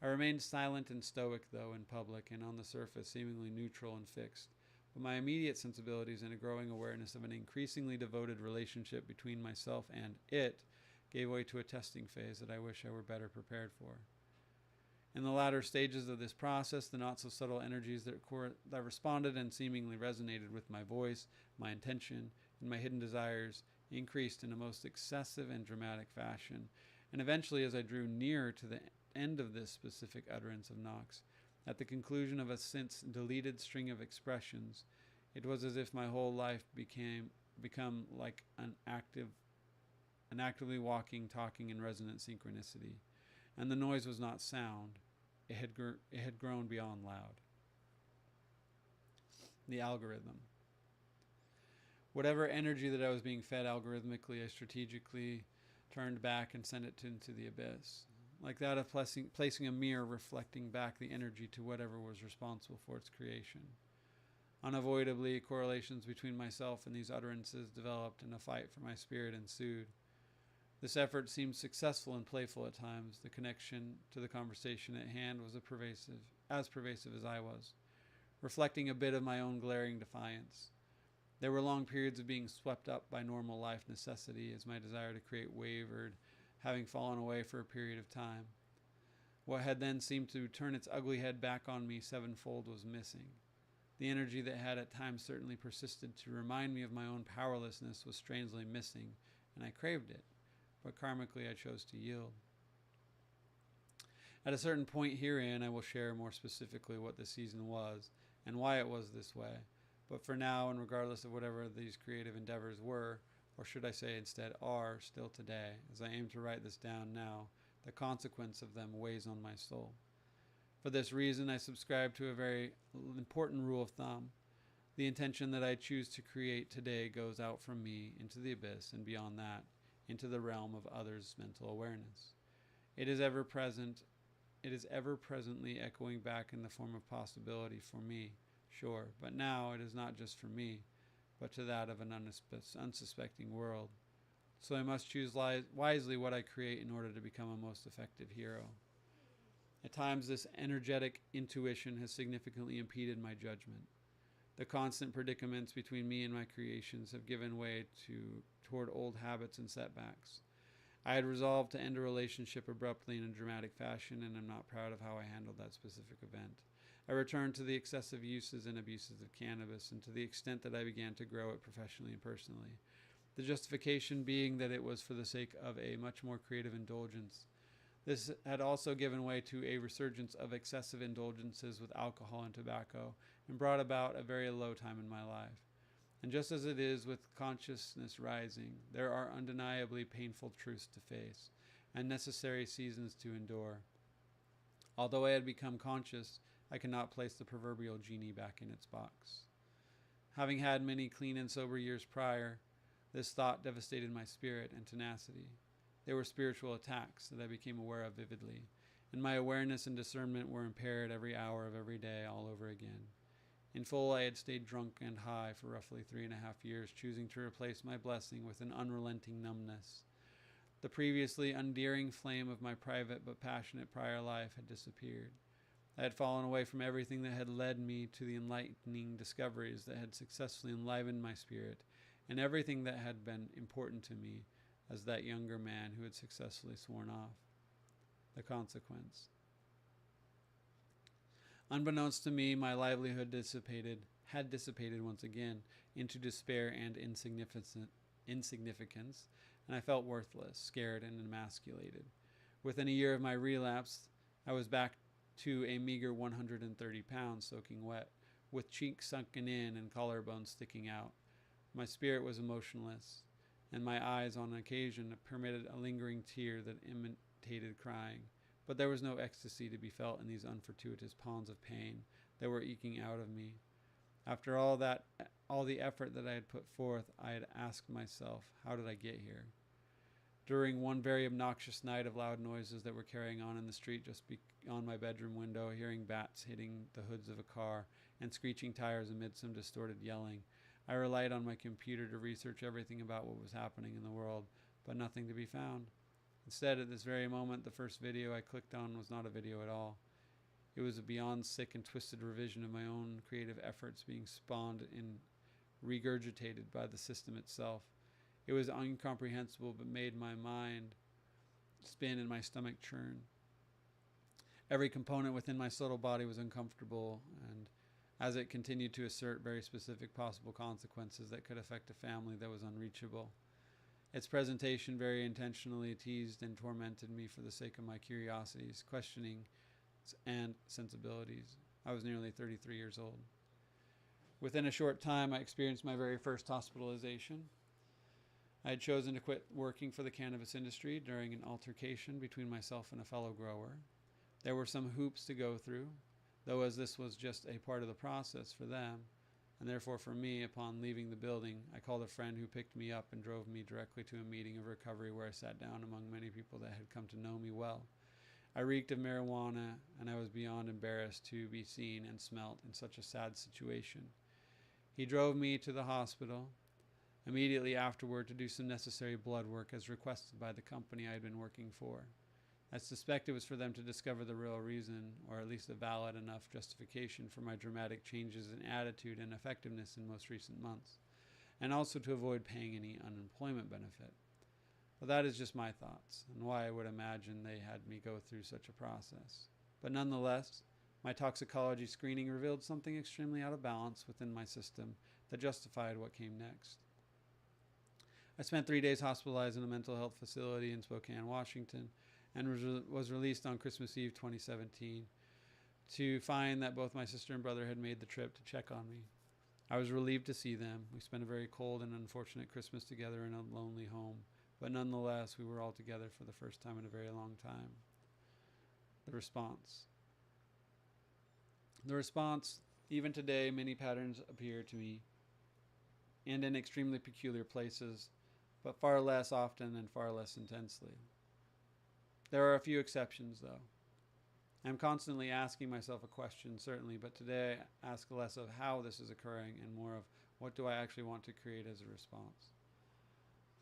I remained silent and stoic, though, in public, and on the surface seemingly neutral and fixed, but my immediate sensibilities and a growing awareness of an increasingly devoted relationship between myself and it gave way to a testing phase that I wish I were better prepared for. In the latter stages of this process, the not-so-subtle energies that responded and seemingly resonated with my voice, my intention, and my hidden desires increased in a most excessive and dramatic fashion, and eventually, as I drew nearer to the end of this specific utterance of Nahx, at the conclusion of a since deleted string of expressions, it was as if my whole life become like an actively walking, talking in resonant synchronicity, and the noise was not sound; it had grown beyond loud. The algorithm. Whatever energy that I was being fed algorithmically, I strategically turned back and sent it into the abyss, like that of placing a mirror reflecting back the energy to whatever was responsible for its creation. Unavoidably, correlations between myself and these utterances developed, and a fight for my spirit ensued. This effort seemed successful and playful at times. The connection to the conversation at hand was as pervasive as I was, reflecting a bit of my own glaring defiance. There were long periods of being swept up by normal life necessity as my desire to create wavered, having fallen away for a period of time. What had then seemed to turn its ugly head back on me sevenfold was missing. The energy that had at times certainly persisted to remind me of my own powerlessness was strangely missing, and I craved it, but karmically I chose to yield. At a certain point herein, I will share more specifically what this season was and why it was this way. But for now, and regardless of whatever these creative endeavors were, or should I say instead are, still today, as I aim to write this down now, the consequence of them weighs on my soul. For this reason, I subscribe to a very important rule of thumb. The intention that I choose to create today goes out from me into the abyss, and beyond that, into the realm of others' mental awareness. It is ever presently echoing back in the form of possibility for me, sure, but now it is not just for me, but to that of an unsuspecting world. So I must choose wisely what I create in order to become a most effective hero. At times, this energetic intuition has significantly impeded my judgment. The constant predicaments between me and my creations have given way toward old habits and setbacks. I had resolved to end a relationship abruptly in a dramatic fashion, and I'm not proud of how I handled that specific event. I returned to the excessive uses and abuses of cannabis, and to the extent that I began to grow it professionally and personally. The justification being that it was for the sake of a much more creative indulgence. This had also given way to a resurgence of excessive indulgences with alcohol and tobacco, and brought about a very low time in my life. And just as it is with consciousness rising, there are undeniably painful truths to face, and necessary seasons to endure. Although I had become conscious, I could not place the proverbial genie back in its box. Having had many clean and sober years prior, this thought devastated my spirit and tenacity. They were spiritual attacks that I became aware of vividly, and my awareness and discernment were impaired every hour of every day all over again. In full, I had stayed drunk and high for roughly 3.5 years, choosing to replace my blessing with an unrelenting numbness. The previously endearing flame of my private but passionate prior life had disappeared. I had fallen away from everything that had led me to the enlightening discoveries that had successfully enlivened my spirit, and everything that had been important to me as that younger man who had successfully sworn off. The consequence. Unbeknownst to me, my livelihood had dissipated once again into despair and insignificance, and I felt worthless, scared, and emasculated. Within a year of my relapse, I was back to a meager 130 pounds soaking wet, with cheeks sunken in and collarbones sticking out. My spirit was emotionless, and my eyes on occasion permitted a lingering tear that imitated crying. But there was no ecstasy to be felt in these unfortuitous ponds of pain that were eking out of me. After all the effort that I had put forth, I had asked myself, how did I get here? During one very obnoxious night of loud noises that were carrying on in the street just beyond my bedroom window, hearing bats hitting the hoods of a car and screeching tires amid some distorted yelling, I relied on my computer to research everything about what was happening in the world, but nothing to be found. Instead, at this very moment, the first video I clicked on was not a video at all. It was a beyond sick and twisted revision of my own creative efforts being spawned and regurgitated by the system itself. It was incomprehensible, but made my mind spin and my stomach churn. Every component within my subtle body was uncomfortable, and as it continued to assert very specific possible consequences that could affect a family that was unreachable. Its presentation very intentionally teased and tormented me for the sake of my curiosities, questionings, and sensibilities. I was nearly 33 years old. Within a short time, I experienced my very first hospitalization. I had chosen to quit working for the cannabis industry during an altercation between myself and a fellow grower. There were some hoops to go through, though as this was just a part of the process for them, and therefore for me, upon leaving the building, I called a friend who picked me up and drove me directly to a meeting of recovery where I sat down among many people that had come to know me well. I reeked of marijuana, and I was beyond embarrassed to be seen and smelt in such a sad situation. He drove me to the hospital immediately afterward to do some necessary blood work as requested by the company I had been working for. I suspect it was for them to discover the real reason, or at least a valid enough justification for my dramatic changes in attitude and effectiveness in most recent months, and also to avoid paying any unemployment benefit. But that is just my thoughts, and why I would imagine they had me go through such a process. But nonetheless, my toxicology screening revealed something extremely out of balance within my system that justified what came next. I spent 3 days hospitalized in a mental health facility in Spokane, Washington, and was released on Christmas Eve 2017 to find that both my sister and brother had made the trip to check on me. I was relieved to see them. We spent a very cold and unfortunate Christmas together in a lonely home, but nonetheless, we were all together for the first time in a very long time. The response. Even today, many patterns appear to me, and in extremely peculiar places, but far less often and far less intensely. There are a few exceptions, though. I'm constantly asking myself a question, certainly, but today I ask less of how this is occurring and more of what do I actually want to create as a response.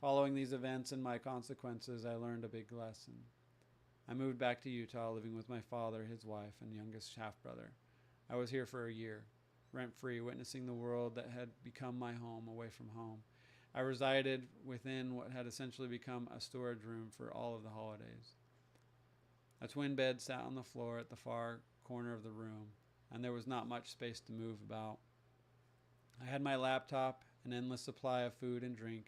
Following these events and my consequences, I learned a big lesson. I moved back to Utah, living with my father, his wife, and youngest half-brother. I was here for a year, rent-free, witnessing the world that had become my home away from home. I resided within what had essentially become a storage room for all of the holidays. A twin bed sat on the floor at the far corner of the room, and there was not much space to move about. I had my laptop, an endless supply of food and drink,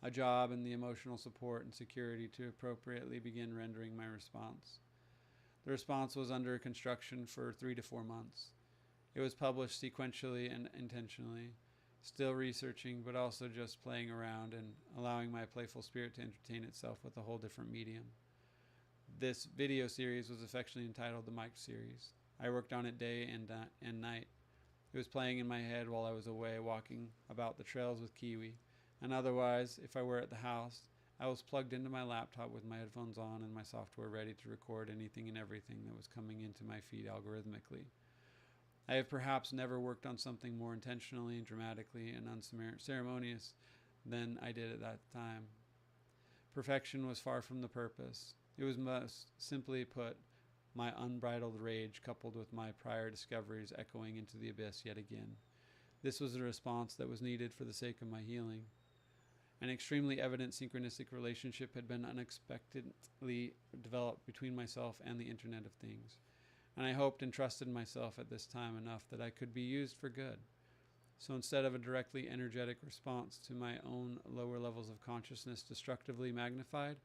a job, and the emotional support and security to appropriately begin rendering my response. The response was under construction for 3 to 4 months. It was published sequentially and intentionally, still researching, but also just playing around and allowing my playful spirit to entertain itself with a whole different medium. This video series was affectionately entitled the Nahx series. I worked on it day and night. It was playing in my head while I was away walking about the trails with Kiwi, and otherwise, if I were at the house, I was plugged into my laptop with my headphones on and my software ready to record anything and everything that was coming into my feed algorithmically. I have perhaps never worked on something more intentionally, dramatically, and unceremonious than I did at that time. Perfection was far from the purpose. It was most simply put, my unbridled rage coupled with my prior discoveries echoing into the abyss yet again. This was the response that was needed for the sake of my healing. An extremely evident synchronistic relationship had been unexpectedly developed between myself and the Internet of Things, and I hoped and trusted myself at this time enough that I could be used for good. So instead of a directly energetic response to my own lower levels of consciousness destructively magnified,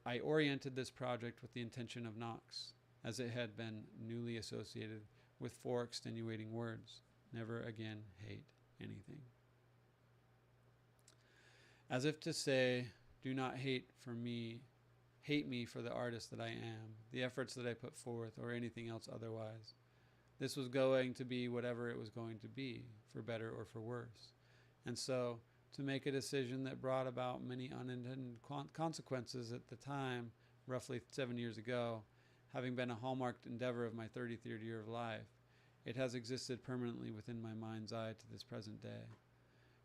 I oriented this project with the intention of Nahx, as it had been newly associated with 4 extenuating words: never again hate anything. As if to say, do not hate me for the artist that I am, the efforts that I put forth, or anything else otherwise. This was going to be whatever it was going to be, for better or for worse. And so, to make a decision that brought about many unintended consequences at the time, roughly 7 years ago, having been a hallmarked endeavor of my 33rd year of life, it has existed permanently within my mind's eye to this present day.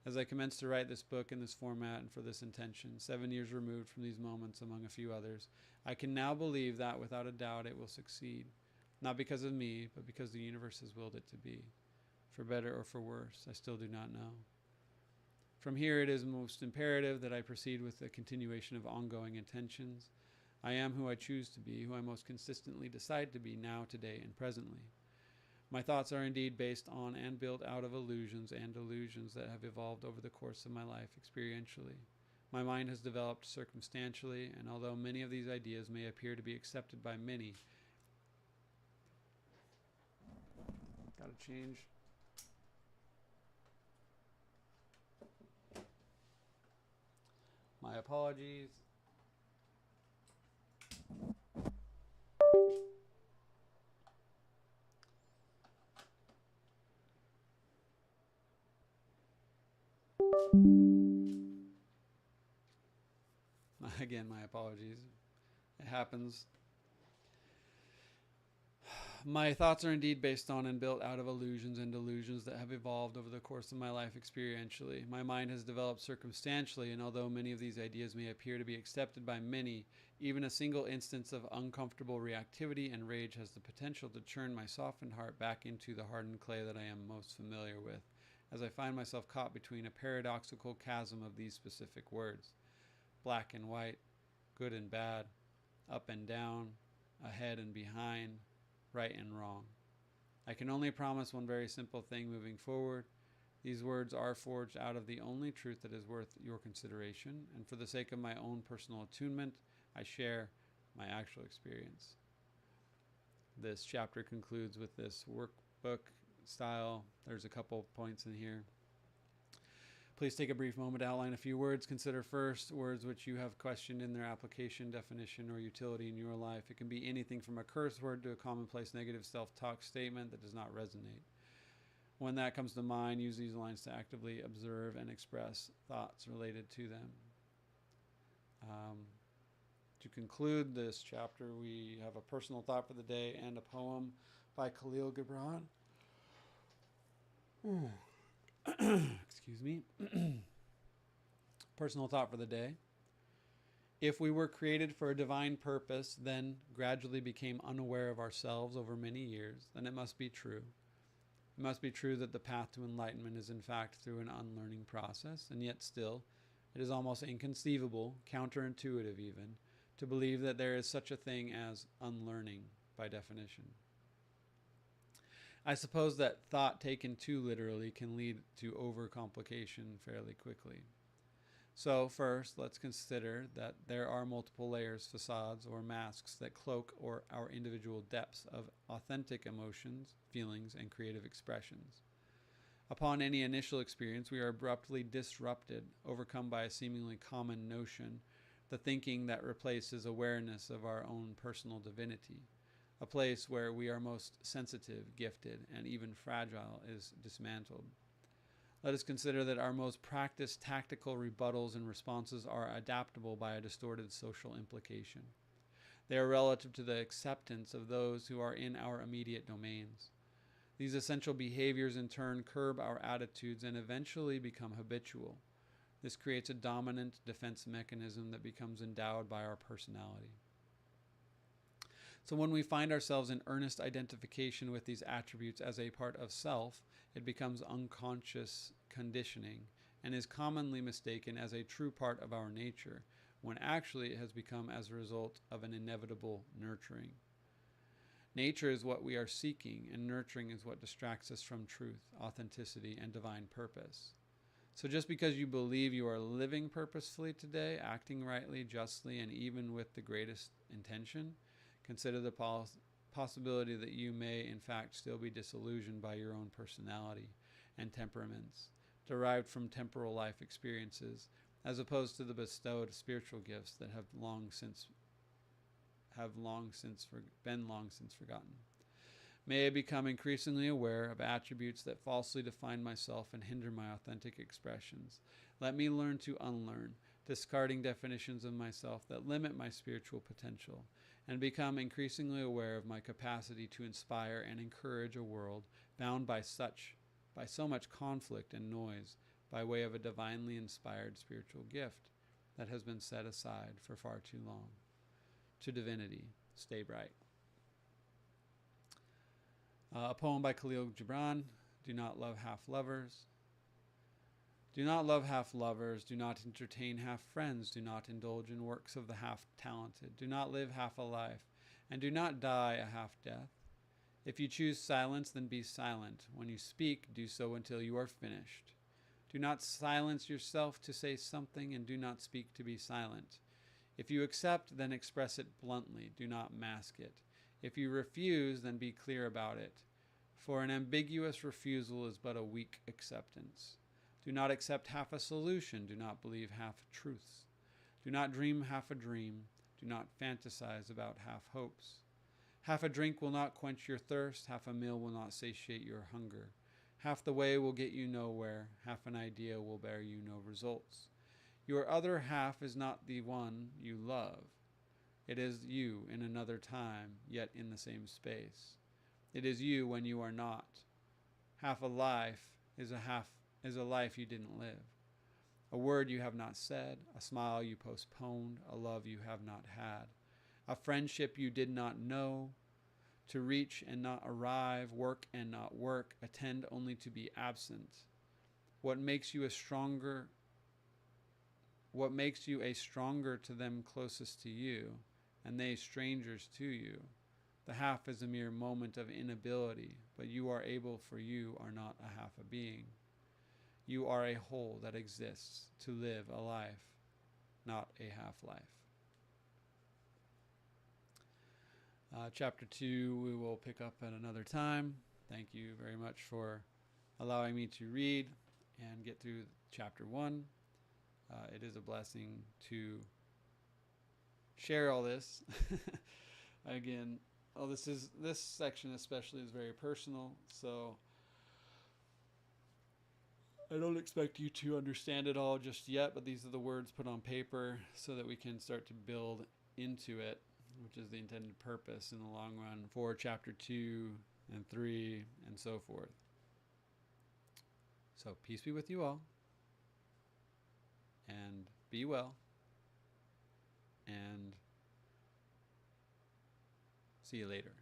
As I commenced to write this book in this format and for this intention, 7 years removed from these moments among a few others, I can now believe that without a doubt it will succeed, not because of me, but because the universe has willed it to be. For better or for worse, I still do not know. From here, it is most imperative that I proceed with the continuation of ongoing intentions. I am who I choose to be, who I most consistently decide to be now, today, and presently. My thoughts are indeed based on and built out of illusions and delusions that have evolved over the course of my life experientially. My mind has developed circumstantially, and although many of these ideas may appear to be accepted by many, gotta change. My apologies. Again, my apologies. It happens. My thoughts are indeed based on and built out of illusions and delusions that have evolved over the course of my life experientially. My mind has developed circumstantially, and although many of these ideas may appear to be accepted by many, even a single instance of uncomfortable reactivity and rage has the potential to churn my softened heart back into the hardened clay that I am most familiar with, as I find myself caught between a paradoxical chasm of these specific words: black and white, good and bad, up and down, ahead and behind, right and wrong. I can only promise one very simple thing moving forward. These words are forged out of the only truth that is worth your consideration, and for the sake of my own personal attunement, I share my actual experience. This chapter concludes with this workbook style. There's a couple points in here. Please take a brief moment to outline a few words. Consider first words which you have questioned in their application, definition, or utility in your life. It can be anything from a curse word to a commonplace negative self-talk statement that does not resonate. When that comes to mind, use these lines to actively observe and express thoughts related to them. To conclude this chapter, we have a personal thought for the day and a poem by Khalil Gibran. Excuse me. Personal thought for the day. If we were created for a divine purpose, then gradually became unaware of ourselves over many years, then it must be true. It must be true that the path to enlightenment is in fact through an unlearning process, and yet still, it is almost inconceivable, counterintuitive even, to believe that there is such a thing as unlearning by definition. I suppose that thought taken too literally can lead to overcomplication fairly quickly. So first, let's consider that there are multiple layers, facades, or masks that cloak our individual depths of authentic emotions, feelings, and creative expressions. Upon any initial experience, we are abruptly disrupted, overcome by a seemingly common notion, the thinking that replaces awareness of our own personal divinity. A place where we are most sensitive, gifted, and even fragile is dismantled. Let us consider that our most practiced tactical rebuttals and responses are adaptable by a distorted social implication. They are relative to the acceptance of those who are in our immediate domains. These essential behaviors in turn curb our attitudes and eventually become habitual. This creates a dominant defense mechanism that becomes endowed by our personality. So when we find ourselves in earnest identification with these attributes as a part of self, it becomes unconscious conditioning and is commonly mistaken as a true part of our nature, when actually it has become as a result of an inevitable nurturing. Nature is what we are seeking, and nurturing is what distracts us from truth, authenticity, and divine purpose. So just because you believe you are living purposefully today, acting rightly, justly, and even with the greatest intention, consider the possibility that you may, in fact, still be disillusioned by your own personality and temperaments, derived from temporal life experiences, as opposed to the bestowed spiritual gifts that have long since forgotten. May I become increasingly aware of attributes that falsely define myself and hinder my authentic expressions. Let me learn to unlearn, discarding definitions of myself that limit my spiritual potential, and become increasingly aware of my capacity to inspire and encourage a world bound by so much conflict and noise, by way of a divinely inspired spiritual gift that has been set aside for far too long. To divinity, stay bright. A poem by Khalil Gibran, Do Not Love Half Lovers. Do not love half lovers, do not entertain half friends, do not indulge in works of the half talented, do not live half a life, and do not die a half death. If you choose silence, then be silent. When you speak, do so until you are finished. Do not silence yourself to say something, and do not speak to be silent. If you accept, then express it bluntly, do not mask it. If you refuse, then be clear about it. For an ambiguous refusal is but a weak acceptance. Do not accept half a solution, do not believe half truths. Do not dream half a dream, do not fantasize about half hopes. Half a drink will not quench your thirst, half a meal will not satiate your hunger. Half the way will get you nowhere, half an idea will bear you no results. Your other half is not the one you love. It is you in another time, yet in the same space. It is you when you are not. Half a life is a life you didn't live. A word you have not said, a smile you postponed, a love you have not had, a friendship you did not know, to reach and not arrive, work and not work, attend only to be absent. What makes you a stronger to them closest to you, and they strangers to you? The half is a mere moment of inability, but you are able, for you are not a half a being. You are a whole that exists to live a life, not a half-life. Chapter 2 we will pick up at another time. Thank you very much for allowing me to read and get through chapter 1. It is a blessing to share all this. Again, this section especially is very personal, so I don't expect you to understand it all just yet, but these are the words put on paper so that we can start to build into it, which is the intended purpose in the long run for chapter 2 and 3 and so forth. So peace be with you all, and be well, and see you later.